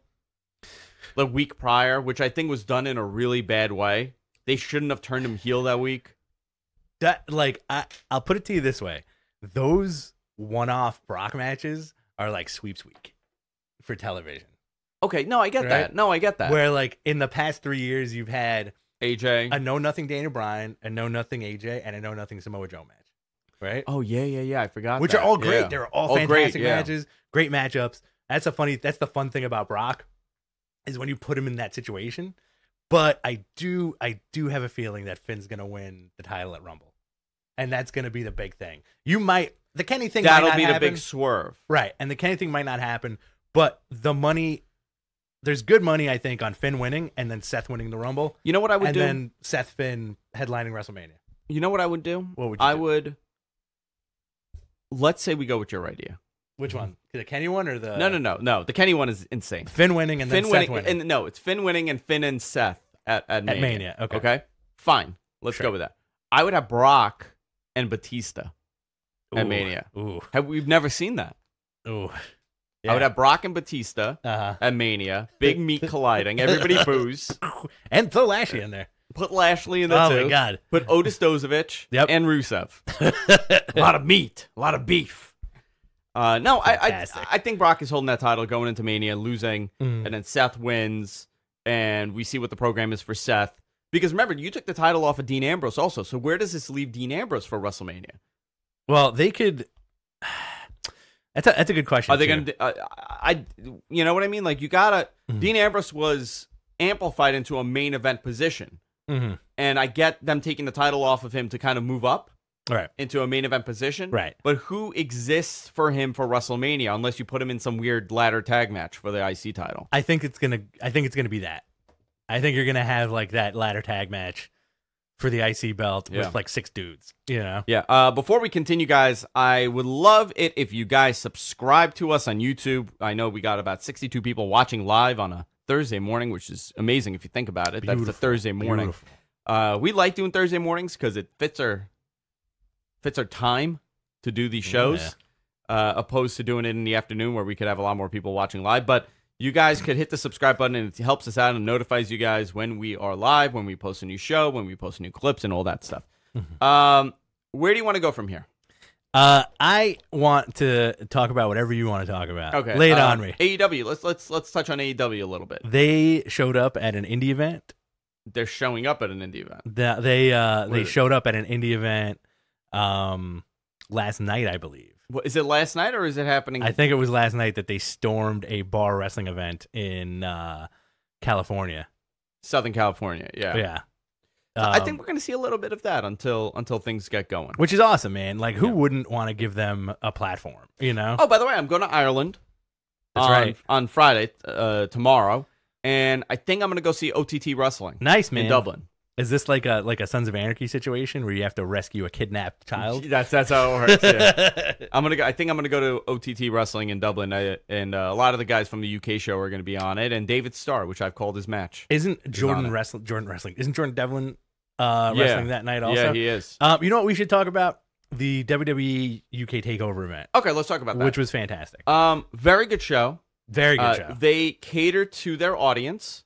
the week prior, which I think was done in a really bad way. They shouldn't have turned him heel that week. I'll put it to you this way. Those one-off Brock matches are like sweeps week for television. Okay, no, I get that. No, I get that. Where like in the past 3 years, you've had AJ, a know-nothing Daniel Bryan, a know-nothing AJ, and a know-nothing Samoa Joe match. Right? Oh, yeah. I forgot. Which that. are all great. Yeah. They're all fantastic great, matches, great matchups. That's the fun thing about Brock is when you put him in that situation. But I do have a feeling that Finn's gonna win the title at Rumble, and that's gonna be the big thing. The Kenny thing that'll be the big swerve, right? And the Kenny thing might not happen, but the money. There's good money, I think, on Finn winning and then Seth winning the Rumble. You know what I would do? And then Seth Finn headlining WrestleMania. You know what I would do? What would you do? Let's say we go with your idea. Which one? The Kenny one or the... No. The Kenny one is insane. Finn winning and then Seth winning. And no, it's Finn winning and Finn and Seth at Mania. At Mania, okay. Okay? Fine. Let's go with that. I would have Brock and Batista at Mania. Ooh. We've never seen that. Ooh. Yeah. I would have Brock and Batista at Mania. Big meat colliding. Everybody boos. And throw Lashley in there. Put Lashley in there too. Oh, my God. Put Otis Dozovich and Rusev. A lot of meat. A lot of beef. No, I think Brock is holding that title going into Mania, losing, and then Seth wins, and we see what the program is for Seth. Because remember, you took the title off of Dean Ambrose also, so where does this leave Dean Ambrose for WrestleMania? Well, they could. That's a good question. Are they going to? You know what I mean? Like you gotta. Dean Ambrose was amplified into a main event position, and I get them taking the title off of him to kind of move up. Right. Into a main event position. Right. But who exists for him for WrestleMania unless you put him in some weird ladder tag match for the IC title? I think it's gonna be that. I think you're gonna have like that ladder tag match for the IC belt with like 6 dudes. You know? Yeah. Before we continue, guys, I would love it if you guys subscribe to us on YouTube. I know we got about 62 people watching live on a Thursday morning, which is amazing if you think about it. Beautiful. That's a Thursday morning. We like doing Thursday mornings because it fits our time to do these shows, opposed to doing it in the afternoon where we could have a lot more people watching live. But you guys could hit the subscribe button, and it helps us out and notifies you guys when we are live, when we post a new show, when we post new clips, and all that stuff. Where do you want to go from here? I want to talk about whatever you want to talk about. Okay, lay it on me. AEW. Let's touch on AEW a little bit. They showed up at an indie event. They're showing up at an indie event. They showed up at an indie event. Last night, I believe. What, is it last night or is it happening? I think it was last night that they stormed a bar wrestling event in California, Southern California. Yeah, yeah. I think we're going to see a little bit of that until things get going, which is awesome, man. Like, who wouldn't want to give them a platform? You know. Oh, by the way, I'm going to Ireland. That's right. On Friday, tomorrow, and I think I'm going to go see OTT wrestling. Nice, man. In Dublin. Is this like a Sons of Anarchy situation where you have to rescue a kidnapped child? That's how it works. Yeah. I think I'm gonna go to OTT Wrestling in Dublin, and a lot of the guys from the UK show are gonna be on it, and David Starr, which I've called his match. Isn't Jordan wrestling? Isn't Jordan Devlin wrestling that night also? Yeah, he is. You know what we should talk about? The WWE UK Takeover event. Okay, let's talk about that. Which was fantastic. Very good show. Very good show. They catered to their audience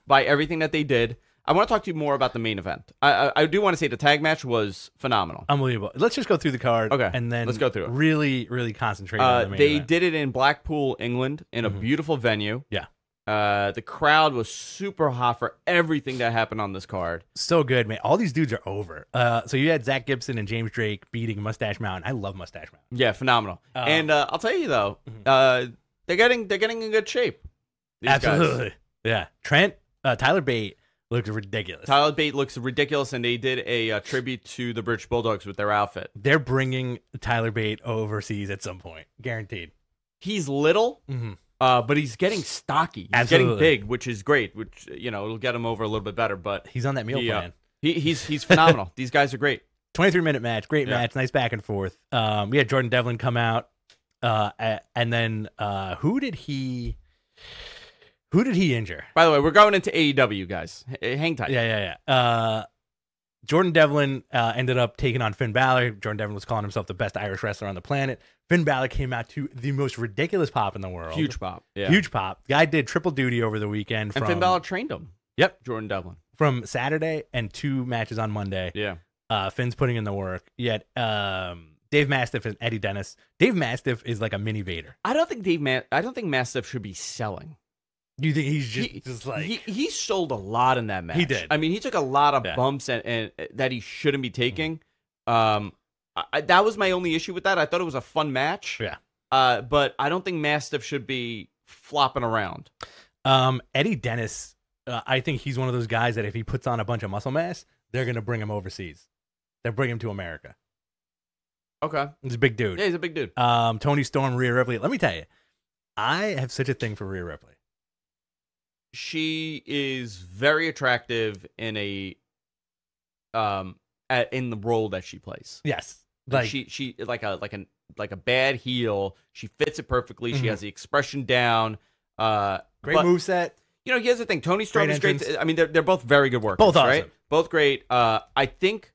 by everything that they did. I want to talk to you more about the main event. I do want to say the tag match was phenomenal. Unbelievable. Let's just go through the card, okay, and then let's go through it. Really, really concentrate on the main event. They did it in Blackpool, England, in a beautiful venue. Yeah. The crowd was super hot for everything that happened on this card. So good, man. All these dudes are over. So you had Zach Gibson and James Drake beating Mustache Mountain. I love Mustache Mountain. Yeah, phenomenal. And I'll tell you though, they're getting in good shape. Absolutely. Guys. Yeah. Trent, Tyler Bate. Looks ridiculous. Tyler Bate looks ridiculous, and they did a tribute to the British Bulldogs with their outfit. They're bringing Tyler Bate overseas at some point, guaranteed. He's little, but he's getting stocky. He's getting big, which is great. Which it'll get him over a little bit better. But he's on that meal plan. He's phenomenal. These guys are great. 23-minute match, great match, nice back and forth. We had Jordan Devlin come out, and then who did he injure? By the way, we're going into AEW, guys. Hang tight. Yeah. Jordan Devlin ended up taking on Finn Balor. Jordan Devlin was calling himself the best Irish wrestler on the planet. Finn Balor came out to the most ridiculous pop in the world. Huge pop. Yeah. Huge pop. Guy did triple duty over the weekend. And Finn Balor trained him. Yep. Jordan Devlin. From Saturday and 2 matches on Monday. Yeah. Finn's putting in the work. Yet Dave Mastiff and Eddie Dennis. Dave Mastiff is like a mini Vader. I don't think Mastiff should be selling. You think he's just like he sold a lot in that match? He did. I mean, he took a lot of bumps and that he shouldn't be taking. That was my only issue with that. I thought it was a fun match. Yeah. But I don't think Mastiff should be flopping around. Eddie Dennis, I think he's one of those guys that if he puts on a bunch of muscle mass, they're gonna bring him overseas. They'll bring him to America. Okay. He's a big dude. Yeah, he's a big dude. Tony Storm, Rhea Ripley. Let me tell you, I have such a thing for Rhea Ripley. She is very attractive in in the role that she plays. Yes, like she like a bad heel. She fits it perfectly. She has the expression down. Great moveset. Here's the thing. Tony Storm is great. I mean, they're both very good workers. Both awesome. Right? Both great. I think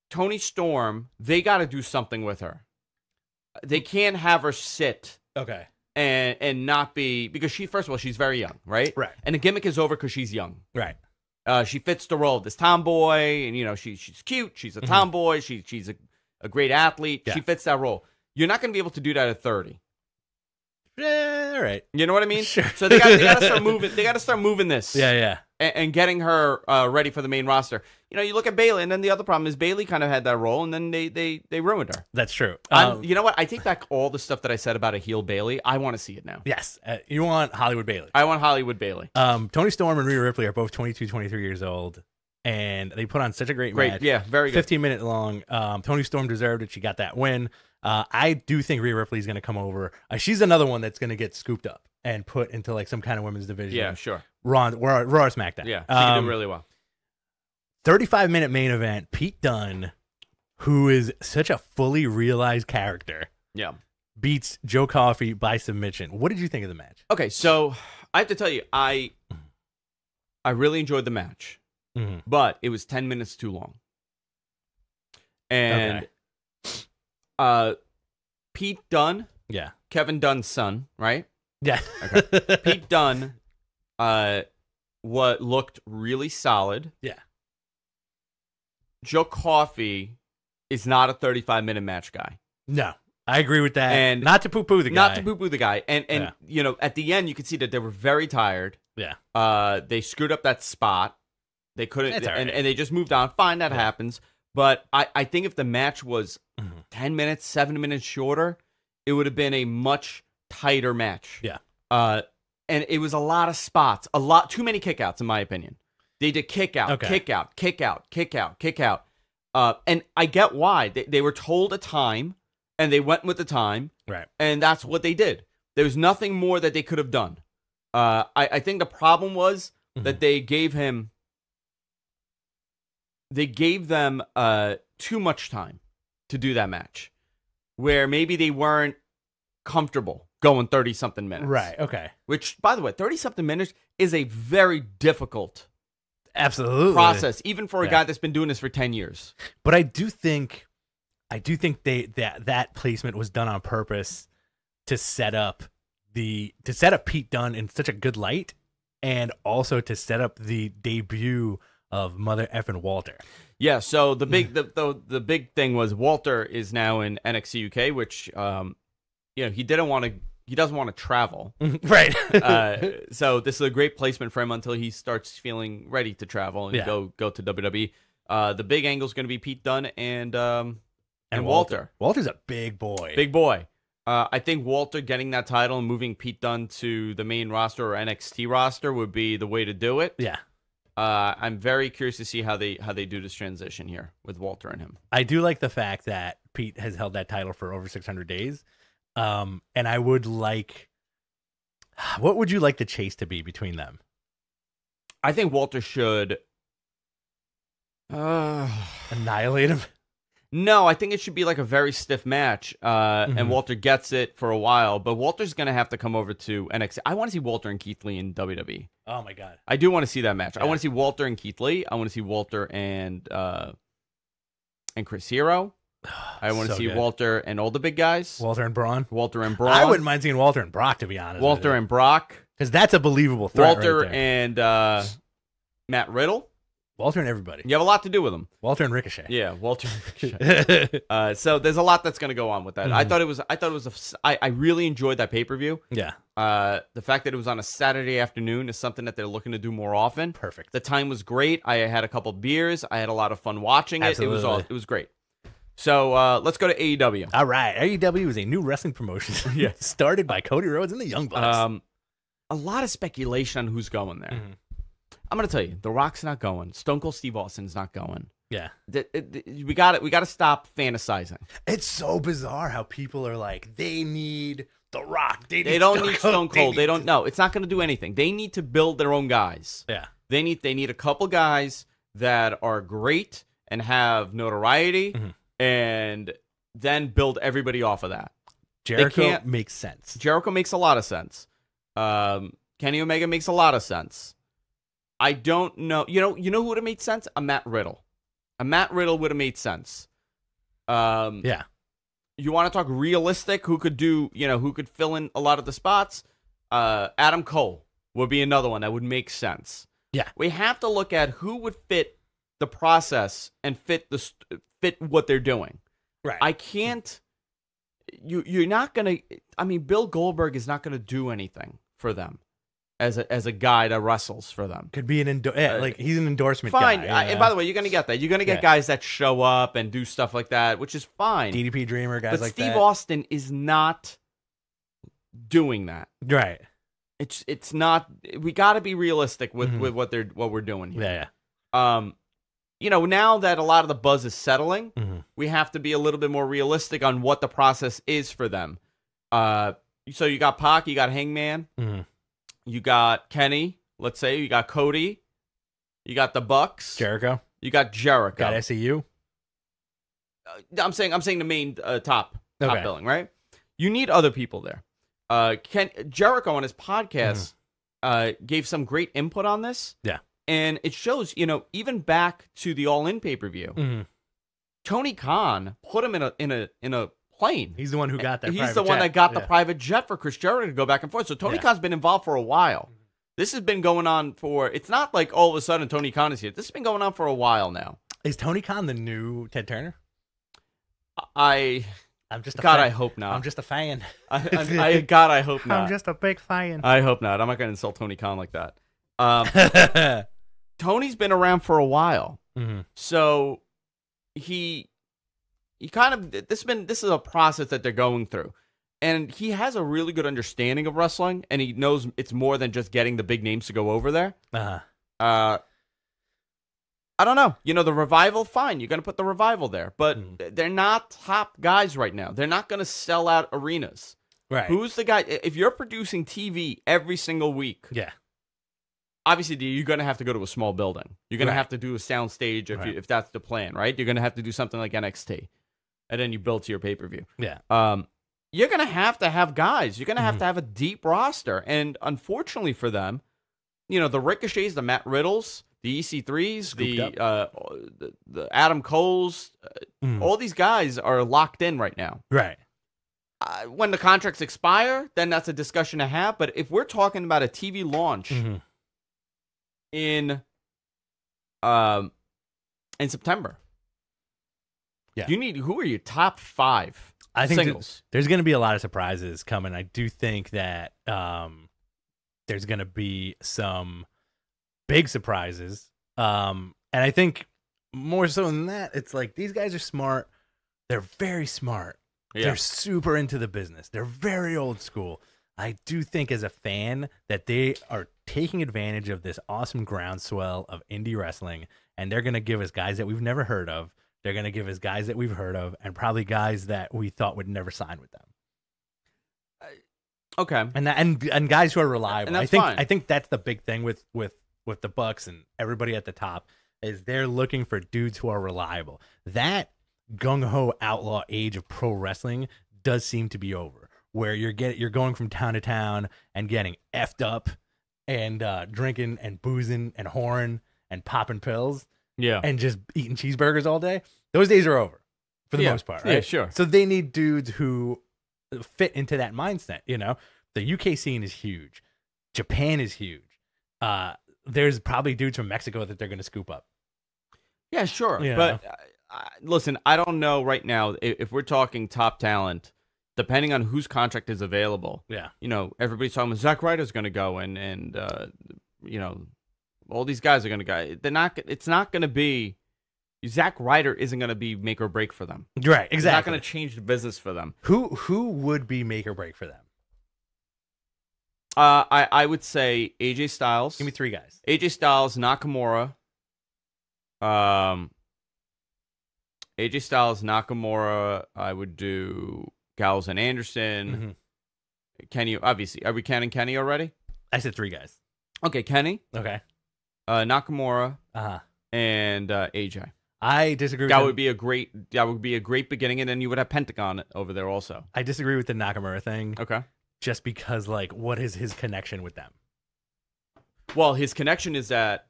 Tony Storm, they got to do something with her. They can't have her sit. Okay. And not be, because first of all, she's very young, right? Right. And the gimmick is over because she's young. Right. She fits the role of this tomboy, and she's cute. She's a tomboy. She's a great athlete. Yeah. She fits that role. You're not going to be able to do that at 30. Yeah, all right. You know what I mean? Sure. So they got to start moving. They got to start moving this. Yeah. And getting her ready for the main roster. You know, you look at Bayley, and then the other problem is Bayley kind of had that role, and then they ruined her. That's true. You know what? I take back all the stuff that I said about a heel Bayley. I want to see it now. Yes. You want Hollywood Bayley. I want Hollywood Bayley. Tony Storm and Rhea Ripley are both 22, 23 years old, and they put on such a great match. Yeah, very good. 15-minute long. Tony Storm deserved it. She got that win. I do think Rhea Ripley is going to come over. She's another one that's going to get scooped up and put into like some kind of women's division. Yeah, sure. Raw or SmackDown. Yeah, she can do really well. 35-minute main event. Pete Dunne, who is such a fully realized character, beats Joe Coffey by submission. What did you think of the match? Okay, so I have to tell you, I really enjoyed the match, but it was 10 minutes too long. And Pete Dunne, Kevin Dunn's son, right? Yeah. Okay. Pete Dunne, what looked really solid. Yeah. Joe Coffey is not a 35-minute match guy. No, I agree with that. And not to poo-poo the guy. Not to poo-poo the guy. And you know, at the end, you could see that they were very tired. Yeah. They screwed up that spot. They couldn't, right. and they just moved on. Fine, that happens. But I think if the match was 10 minutes, 7 minutes shorter, it would have been a much tighter match. Yeah. And it was a lot of spots, too many kickouts, in my opinion. They did kick out, kick out, kick out, kick out, kick out. And I get why. They were told a time, and they went with the time. Right. And that's what they did. There was nothing more that they could have done. I think the problem was that they gave them too much time to do that match, where maybe they weren't comfortable going 30-something minutes. Right, okay. Which, by the way, 30-something minutes is a very difficult process, even for a guy that's been doing this for 10 years. But I do think that placement was done on purpose to set up Pete Dunne in such a good light, and also to set up the debut of Mother Effin' Walter. Yeah, so the big thing was Walter is now in NXT UK, which he doesn't want to travel. Right. So this is a great placement for him until he starts feeling ready to travel and go to WWE. The big angle is going to be Pete Dunne and Walter. Walter's a big boy. Big boy. I think Walter getting that title and moving Pete Dunne to the main roster or NXT roster would be the way to do it. Yeah. I'm very curious to see how they do this transition here with Walter and him. I do like the fact that Pete has held that title for over 600 days. And I would like, what would you like the chase to be between them? I think Walter should annihilate him. No, I think it should be like a very stiff match, and Walter gets it for a while, but Walter's going to have to come over to NXT. I want to see Walter and Keith Lee in WWE. Oh, my God. I do want to see that match. Yeah. I want to see Walter and Keith Lee. I want to see Walter and Chris Hero. I want to see Walter and all the big guys. Walter and Braun. I wouldn't mind seeing Walter and Brock, to be honest. Walter and Brock. Because that's a believable threat. Walter right there. and Matt Riddle. Walter and everybody. You have a lot to do with them. Walter and Ricochet. Yeah, Walter and Ricochet. So there's a lot that's going to go on with that. I really enjoyed that pay-per-view. Yeah. The fact that it was on a Saturday afternoon is something that they're looking to do more often. Perfect. The time was great. I had a couple beers. I had a lot of fun watching it. Absolutely. It was great. So let's go to AEW. All right. AEW is a new wrestling promotion started by Cody Rhodes and the Young Bucks. A lot of speculation on who's going there. I'm going to tell you, The Rock's not going. Stone Cold Steve Austin's not going. Yeah. We got to stop fantasizing. It's so bizarre how people are like, they need The Rock. They don't need Stone Cold. They don't know. It's not going to do anything. They need to build their own guys. Yeah. They need a couple guys that are great and have notoriety, and then build everybody off of that. Jericho makes sense. Jericho makes a lot of sense. Kenny Omega makes a lot of sense. I don't know. You know who would have made sense? A Matt Riddle. A Matt Riddle would have made sense. Yeah. You want to talk realistic? Who could fill in a lot of the spots? Adam Cole would be another one that would make sense. Yeah. We have to look at who would fit the process and fit what they're doing. Right. I can't. you're not gonna. I mean, Bill Goldberg is not gonna do anything for them as a guy that wrestles for them. Could be like he's an endorsement fine. guy. And by the way, you're gonna get that. You're gonna get guys that show up and do stuff like that, which is fine. DDP Dreamer, guys but like Steve that. Austin is not doing that. Right. It's not. We got to be realistic with what we're doing here. Yeah. Now that a lot of the buzz is settling, Mm-hmm. we have to be a little bit more realistic on what the process is for them. So you got Pac, you got Hangman, you got Kenny, let's say, you got Cody, you got the Bucs, Jericho, you got Jericho, got SCU. I'm saying the main top billing, right? You need other people there. Jericho on his podcast gave some great input on this. Yeah. And it shows, even back to the All In pay-per-view, Tony Khan put him in a plane. He's the one who got that. He's the one that got the private jet for Chris Jericho to go back and forth. So Tony Khan's been involved for a while. This has been going on it's not like all of a sudden Tony Khan is here. This has been going on for a while now. Is Tony Khan the new Ted Turner? I'm just a God, fan. I hope not. I'm just a fan. God, I hope not. I'm just a big fan. I hope not. I'm not going to insult Tony Khan like that. Tony's been around for a while, so he kind of this is a process that they're going through, and he has a really good understanding of wrestling, and he knows it's more than just getting the big names to go over there. I don't know. The Revival, fine. You're going to put the Revival there, but they're not top guys right now. They're not going to sell out arenas. Right. Who's the guy? If you're producing TV every single week, obviously you're going to have to go to a small building. You're going to have to do a sound stage if that's the plan, right? You're going to have to do something like NXT, and then you build to your pay-per-view. Yeah. You're going to have guys. You're going to have a deep roster, and unfortunately for them, the Ricochets, the Matt Riddles, the EC3s, the Adam Coles, all these guys are locked in right now. Right. When the contracts expire, then that's a discussion to have. But if we're talking about a TV launch in September, who are your top 5 I think singles? There's going to be a lot of surprises coming. I do think that there's going to be some big surprises. And I think more so than that, it's like these guys are smart. They're very smart. Yeah. They're super into the business. They're very old school. I do think as a fan that they are taking advantage of this awesome groundswell of indie wrestling, and they're going to give us guys that we've never heard of. They're going to give us guys that we've heard of, and probably guys that we thought would never sign with them. Okay. And guys who are reliable. And that's fine. I think that's the big thing with the Bucs and everybody at the top is they're looking for dudes who are reliable. That gung-ho outlaw age of pro wrestling does seem to be over, where you're going from town to town and getting effed up and drinking and boozing and whoring and popping pills and just eating cheeseburgers all day. Those days are over for the most part, right? Yeah, sure. So they need dudes who fit into that mindset. The UK scene is huge. Japan is huge. There's probably dudes from Mexico that they're going to scoop up. Yeah, sure. But listen, I don't know right now if we're talking top talent, depending on whose contract is available. Yeah. Everybody's talking about Zack Ryder's going to go and all these guys are going to go. It's not going to be, Zack Ryder isn't going to be make or break for them. Right, exactly. It's not going to change the business for them. Who would be make or break for them? I would say AJ Styles. Give me 3 guys. AJ Styles, Nakamura. AJ Styles, Nakamura. I would do Gallows and Anderson. Kenny, obviously. Are we counting Kenny already? I said 3 guys. Okay, Kenny. Okay. Nakamura. And AJ. I disagree. That would be a great beginning, and then you would have Pentagon over there also. I disagree with the Nakamura thing. Okay. Just because, what is his connection with them? Well, his connection is that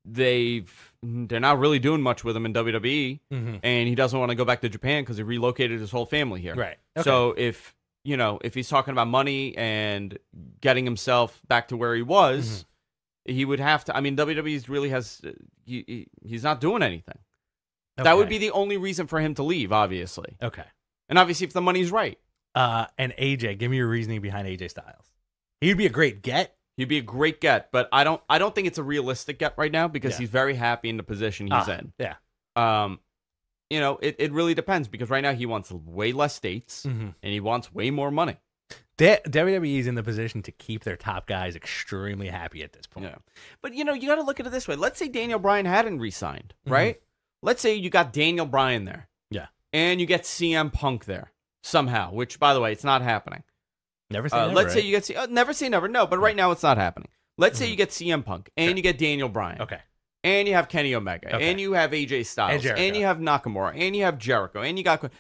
they're not really doing much with him in WWE, and he doesn't want to go back to Japan because he relocated his whole family here. Right. Okay. So if he's talking about money and getting himself back to where he was, he would have to. I mean, WWE really has. He's not doing anything. Okay. That would be the only reason for him to leave, obviously. Okay. And obviously, if the money's right. And AJ, give me your reasoning behind AJ Styles. He'd be a great get. He'd be a great get, but I don't think it's a realistic get right now because he's very happy in the position he's in. Yeah. You know, it really depends because right now he wants way less dates and he wants way more money. WWE is in the position to keep their top guys extremely happy at this point. Yeah. But, you know, you got to look at it this way. Let's say Daniel Bryan hadn't re-signed, right? Let's say you got Daniel Bryan there. Yeah. And you get CM Punk there somehow, which, by the way, it's not happening. Never say never. Let's say you get never say never. No, but right now it's not happening. Let's say you get CM Punk and you get Daniel Bryan. Okay. And you have Kenny Omega. Okay. And you have AJ Styles. And And you have Nakamura. And you have Jericho. And you got...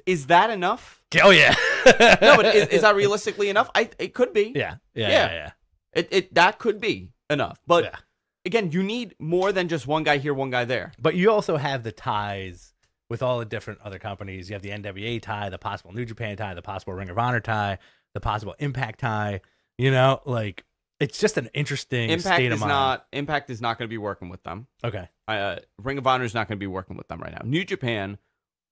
Is that enough? Oh, yeah. No, but is that realistically enough? It could be. Yeah. That could be enough. But again, you need more than just one guy here, one guy there. But you also have the ties with all the different other companies. You have the NWA tie, the possible New Japan tie, the possible Ring of Honor tie, the possible Impact tie. You know, like, it's just an interesting state of mind. Impact is not going to be working with them. Okay. Ring of Honor is not going to be working with them right now. New Japan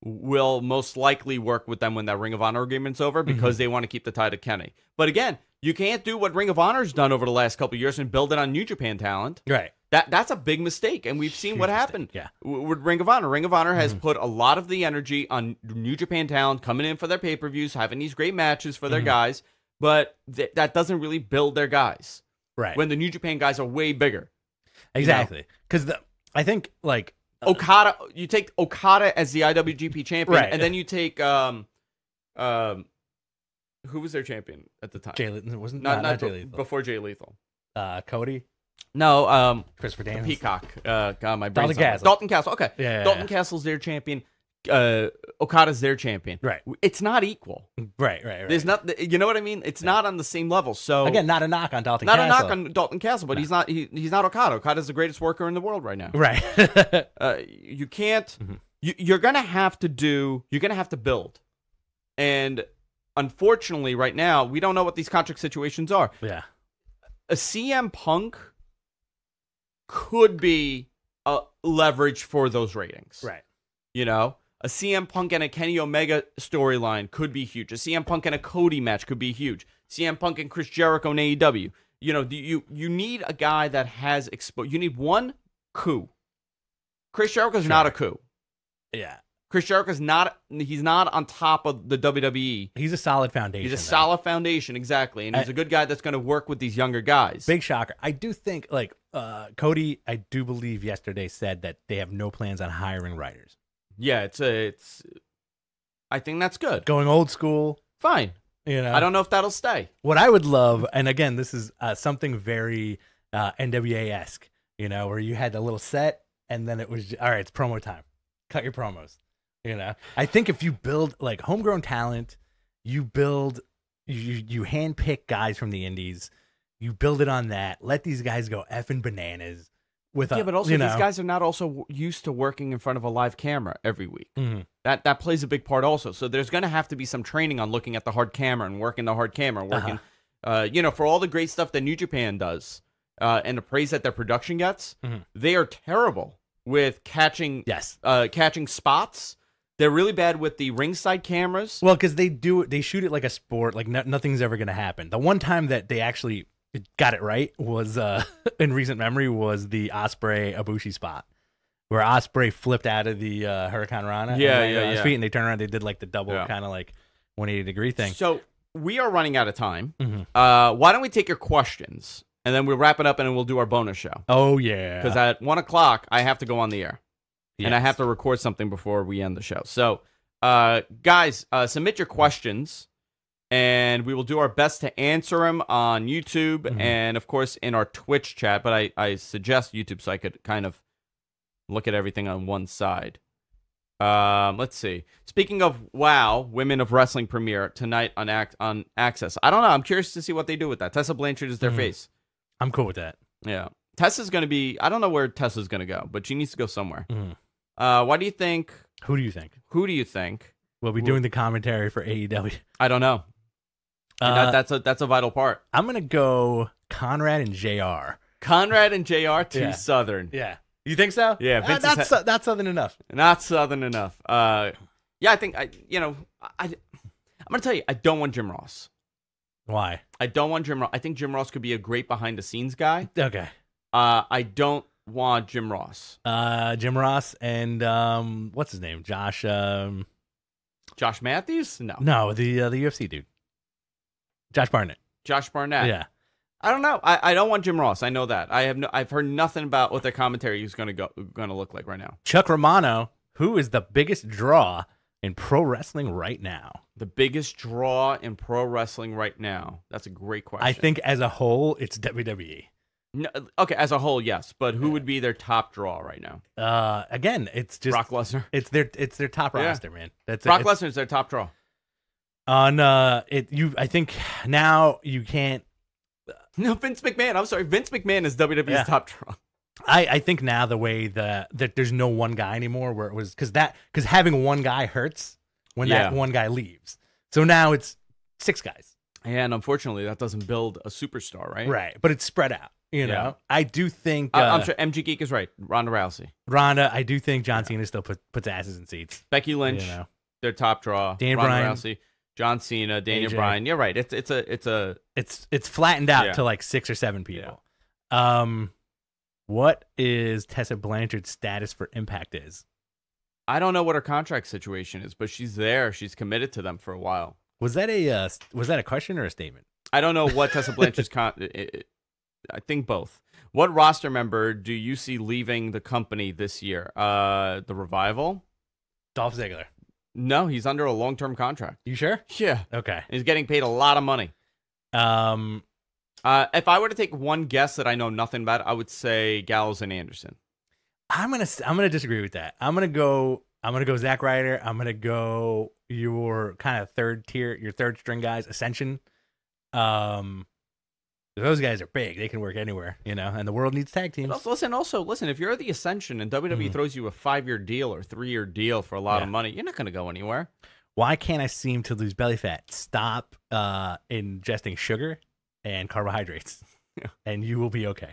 will most likely work with them when that Ring of Honor agreement's over because they want to keep the tie to Kenny. But again, you can't do what Ring of Honor's done over the last couple of years and build it on New Japan talent. Right. That's a big mistake, and we've seen what happened with Ring of Honor. Ring of Honor has put a lot of the energy on New Japan talent coming in for their pay-per-views, having these great matches for their guys, but that doesn't really build their guys. Right. When the New Japan guys are way bigger. Exactly. Because I think, like... Okada, you take Okada as the IWGP champion, right. and then you take who was their champion at the time? Jay Lethal. Wasn't not Jay Lethal. Before Jay Lethal. Cody? No, Christopher Daniels. Peacock. God, my brain's Dalton Castle. Dalton Castle. Okay. Yeah, Dalton Castle's their champion. Okada's their champion. Right. It's not equal. Right. There's not. You know what I mean? It's not on the same level. So again, not a knock on Dalton Castle. Not a knock on Dalton Castle, but he's not Okada. Okada's the greatest worker in the world right now. Right. You can't. You're gonna have to do. You're gonna have to build, and unfortunately, right now we don't know what these contract situations are. Yeah. A CM Punk could be a leverage for those ratings. Right. You know, a CM Punk and a Kenny Omega storyline could be huge. A CM Punk and a Cody match could be huge. CM Punk and Chris Jericho in AEW. You know, you need a guy that has you need one coup. Chris Jericho's not a coup. Yeah. Chris Jericho's not. He's not on top of the WWE. He's a solid foundation. He's a solid foundation, exactly, and he's a good guy that's going to work with these younger guys. Big shocker. I do think, like, Cody, I do believe yesterday said that they have no plans on hiring writers. Yeah, it's. I think that's good. Going old school. Fine. You know, I don't know if that'll stay. What I would love, and again, this is something very NWA-esque, you know, where you had a little set, and then it was, all right, it's promo time. Cut your promos. You know, I think if you build like homegrown talent, you handpick guys from the indies, you build it on that. Let these guys go effing bananas. But also these guys are not also used to working in front of a live camera every week. That plays a big part also. So there's going to have to be some training on looking at the hard camera and working the hard camera, working, you know, for all the great stuff that New Japan does and the praise that their production gets. They are terrible with catching spots. They're really bad with the ringside cameras. Well, because they shoot it like a sport. Like nothing's ever going to happen. The one time that they actually got it right was in recent memory was the Ospreay Ibushi spot where Ospreay flipped out of the Hurricane Rana. On his feet, and they turned around. They did like the double kind of like 180-degree thing. So we are running out of time. Why don't we take your questions and then we'll wrap it up and then we'll do our bonus show. Oh yeah, because at 1:00 I have to go on the air. Yes. And I have to record something before we end the show. So, guys, submit your questions, and we will do our best to answer them on YouTube and, of course, in our Twitch chat. But I suggest YouTube so I could kind of look at everything on one side. Let's see. Speaking of WOW, Women of Wrestling premiere tonight on Access. I don't know. I'm curious to see what they do with that. Tessa Blanchard is their face. I'm cool with that. Yeah. Tessa's going to be... I don't know where Tessa's going to go, but she needs to go somewhere. Why do you think... Who do you think? Who do you think will be doing the commentary for AEW? I don't know. That's a vital part. I'm going to go Conrad and JR. Conrad and JR, too Southern. Yeah. You think so? Yeah. Not Southern enough. Not Southern enough. Yeah, I think I'm gonna tell you, I don't want Jim Ross. Why? I don't want Jim Ross. I think Jim Ross could be a great behind the scenes guy. Okay. I don't want Jim Ross. Jim Ross and what's his name? Josh Matthews? No. No, the UFC dude. Josh Barnett. Josh Barnett. Yeah. I don't know. I don't want Jim Ross. I know that. I've heard nothing about what their commentary is going to look like right now. Chuck Romano, who is the biggest draw in pro wrestling right now? The biggest draw in pro wrestling right now. That's a great question. I think as a whole, it's WWE. No, okay, as a whole, yes, but who would be their top draw right now? Again, it's just Brock Lesnar. It's their top roster, man. That's Brock Lesnar is their top draw. I think now you can't. No, Vince McMahon. I'm sorry, Vince McMahon is WWE's top draw. I think now the way that there's no one guy anymore, where it was because having one guy hurts when that one guy leaves. So now it's 6 guys. And unfortunately, that doesn't build a superstar, right? Right, but it's spread out. You know, I do think I'm sure MG Geek is right. Ronda Rousey, I do think John Cena still puts asses in seats. Becky Lynch, their top draw. Daniel Ronda Bryan, Rousey, John Cena, Daniel Bryan. You're right. It's flattened out to like 6 or 7 people. Yeah. What is Tessa Blanchard's status for Impact is? I don't know what her contract situation is, but she's there. She's committed to them for a while. Was that a question or a statement? I don't know what Tessa Blanchard's I think both. What roster member do you see leaving the company this year? The Revival? Dolph Ziggler. No, he's under a long-term contract. You sure? Yeah. Okay. He's getting paid a lot of money. If I were to take one guess that I know nothing about, I would say Gallows and Anderson. I'm gonna disagree with that. I'm gonna go Zack Ryder. I'm gonna go your kind of third string guys, Ascension. Those guys are big. They can work anywhere, and the world needs tag teams. Listen, if you're the Ascension and WWE throws you a 5-year deal or 3-year deal for a lot of money, you're not going to go anywhere. Why can't I seem to lose belly fat? Stop ingesting sugar and carbohydrates, and you will be okay.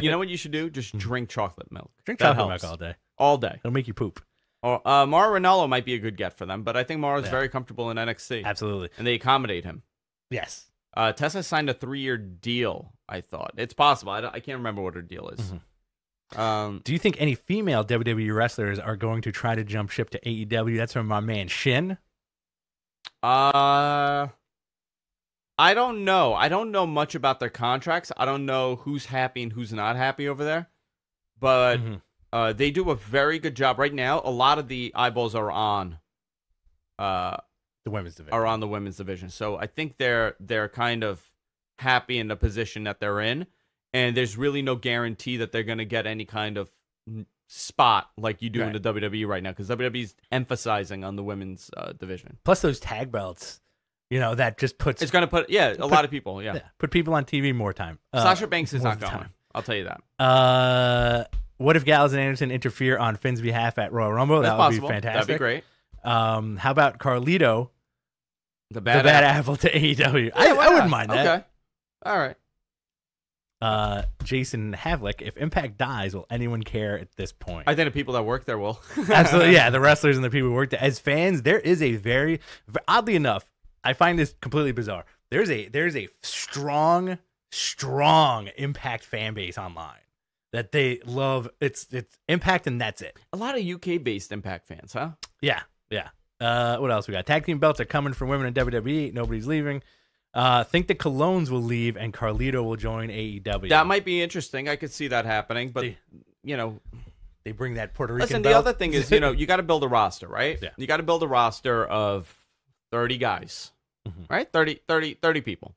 You know what you should do? Just drink chocolate milk. Drink chocolate milk all day. All day. It'll make you poop. Mauro Ranallo might be a good get for them, but I think Mauro's very comfortable in NXT. Absolutely. And they accommodate him. Yes. Tessa signed a 3-year deal, I thought. It's possible. I can't remember what her deal is. Do you think any female WWE wrestlers are going to try to jump ship to AEW? That's from my man Shin. I don't know. I don't know much about their contracts. I don't know who's happy and who's not happy over there. But they do a very good job. Right now, a lot of the eyeballs are on the women's division. Are on the women's division. So I think they're kind of happy in the position that they're in, and there's really no guarantee that they're going to get any kind of spot like you do in the WWE right now, because WWE's emphasizing on the women's division. Plus those tag belts, that just puts... It's going to put, a lot of people, put people on TV more time. Sasha Banks is not going. I'll tell you that. What if Gallows and Anderson interfere on Finn's behalf at Royal Rumble? That's that would possible. Be fantastic. That'd be great. How about Carlito, the bad apple to AEW? I wouldn't mind that. Okay. All right. Jason Havlick, if Impact dies, will anyone care at this point? I think the people that work there will. Absolutely, yeah. The wrestlers and the people who work there. As fans, there is a very, oddly enough, I find this completely bizarre. There's a strong Impact fan base online that they love. It's Impact and that's it. A lot of UK-based Impact fans, huh? Yeah. What else we got? Tag team belts are coming for women in WWE. Nobody's leaving. Think the Colognes will leave and Carlito will join AEW. That might be interesting. I could see that happening, but they bring that Puerto Rican Listen, belt. the other thing is, you got to build a roster, right? Yeah. You got to build a roster of 30 guys, right? 30 people.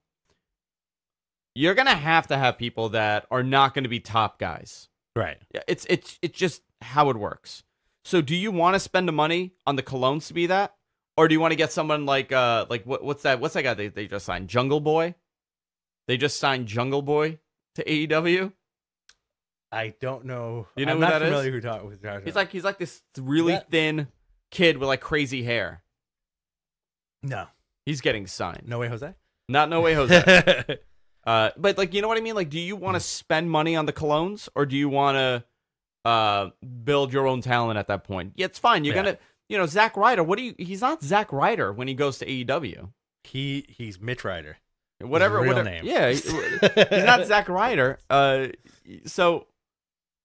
You're going to have people that are not going to be top guys. Right. It's just how it works. So do you want to spend the money on the Colognes to be that? Or do you want to get someone like what's that guy they just signed? Jungle Boy? They just signed Jungle Boy to AEW? I don't know. You know I'm who not that familiar is? Who talk with Josh. He's like this really thin kid with like crazy hair. No. He's getting signed. No Way Jose? Not No Way Jose. But like, you know what I mean? Like, do you want to spend money on the Colognes or do you want to build your own talent at that point? Yeah, it's fine. You're gonna Zack Ryder. He's not Zack Ryder when he goes to AEW. He's Mitch Ryder. Whatever. His real name. Yeah, he's not Zack Ryder. So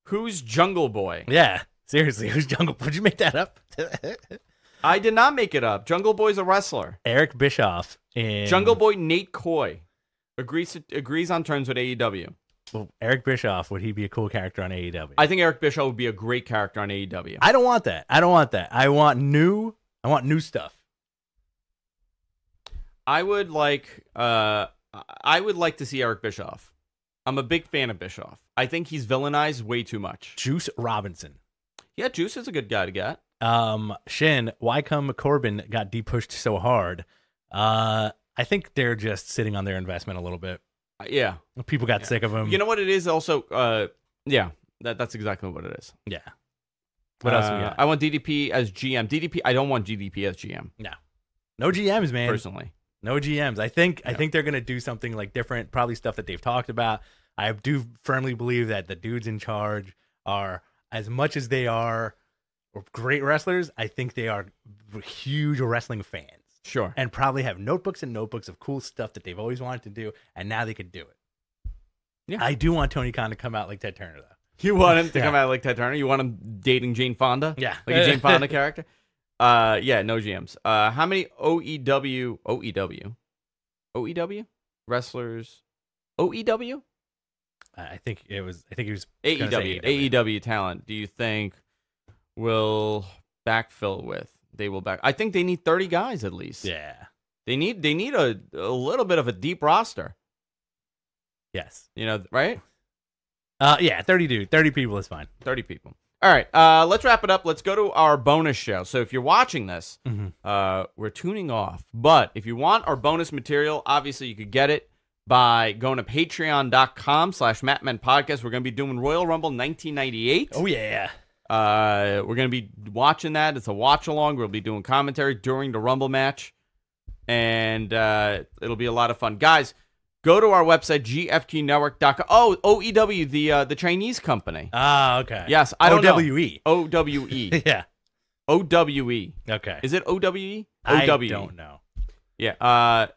who's Jungle Boy? Yeah, seriously, who's Jungle? Would you make that up? I did not make it up. Jungle Boy's a wrestler. Eric Bischoff in Jungle Boy Nate Coy agrees on terms with AEW. Well, Eric Bischoff, would he be a cool character on AEW? I think Eric Bischoff would be a great character on AEW. I don't want that. I want new stuff. I would like to see Eric Bischoff. I'm a big fan of Bischoff. I think he's villainized way too much. Juice Robinson. Yeah, Juice is a good guy to get. Shin, why come Corbin got de-pushed so hard? I think they're just sitting on their investment a little bit. Yeah. People got sick of him. You know what it is also? Yeah, that's exactly what it is. Yeah. What else we got? I want DDP as GM. I don't want GDP as GM. No GMs, man. Personally. No GMs. I think they're going to do something like different, probably stuff that they've talked about. I do firmly believe that the dudes in charge are, as much as they are great wrestlers, I think they are huge wrestling fans. Sure. And probably have notebooks and notebooks of cool stuff that they've always wanted to do, and now they could do it. Yeah. I do want Tony Khan to come out like Ted Turner, though. You want him to come out like Ted Turner? You want him dating Jane Fonda? Yeah. Like a Jane Fonda character? Yeah, no GMs. How many OEW wrestlers? OEW? I think he was AEW talent. Do you think will backfill with? They will back. I think they need 30 guys at least. Yeah. They need a little bit of a deep roster. Yes. Right? Yeah, 30 people is fine. 30 people. All right, let's wrap it up. Let's go to our bonus show. So if you're watching this, we're tuning off. But if you want our bonus material, obviously you could get it by going to patreon.com/MattMenPodcast. We're going to be doing Royal Rumble 1998. Oh, yeah. We're going to be watching that. It's a watch-along. We'll be doing commentary during the Rumble match. And it'll be a lot of fun. Guys, go to our website, gfqnetwork.com. Oh, OEW, the Chinese company. Ah, okay. Yes, I don't know. OWE. OWE. Yeah. OWE. Okay. Is it OWE? I don't know. Yeah.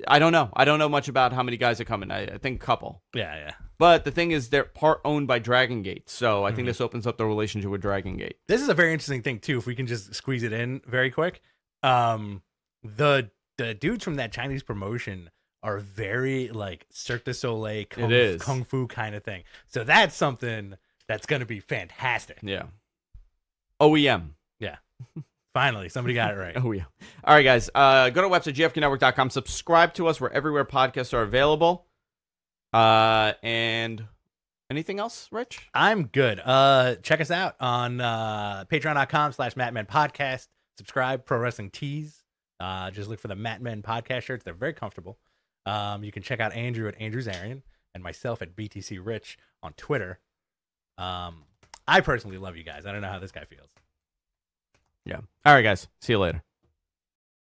I don't know. I don't know much about how many guys are coming. I think a couple. Yeah. But the thing is, they're part owned by Dragon Gate, so I think this opens up the relationship with Dragon Gate. This is a very interesting thing too. If we can just squeeze it in very quick, the dudes from that Chinese promotion are very like Cirque du Soleil, kung fu kind of thing. So that's something that's going to be fantastic. Yeah. OEM. Yeah. Finally, somebody got it right. Oh, yeah. All right, guys. Go to our website, gfqnetwork.com. Subscribe to us. We're everywhere podcasts are available. And anything else, Rich? I'm good. Check us out on patreon.com/MattMenPodcast. Subscribe, Pro Wrestling Tees. Just look for the Matt Men Podcast shirts. They're very comfortable. You can check out Andrew at Andrew's Arian and myself at BTC Rich on Twitter. I personally love you guys. I don't know how this guy feels. Yeah. All right, guys. See you later.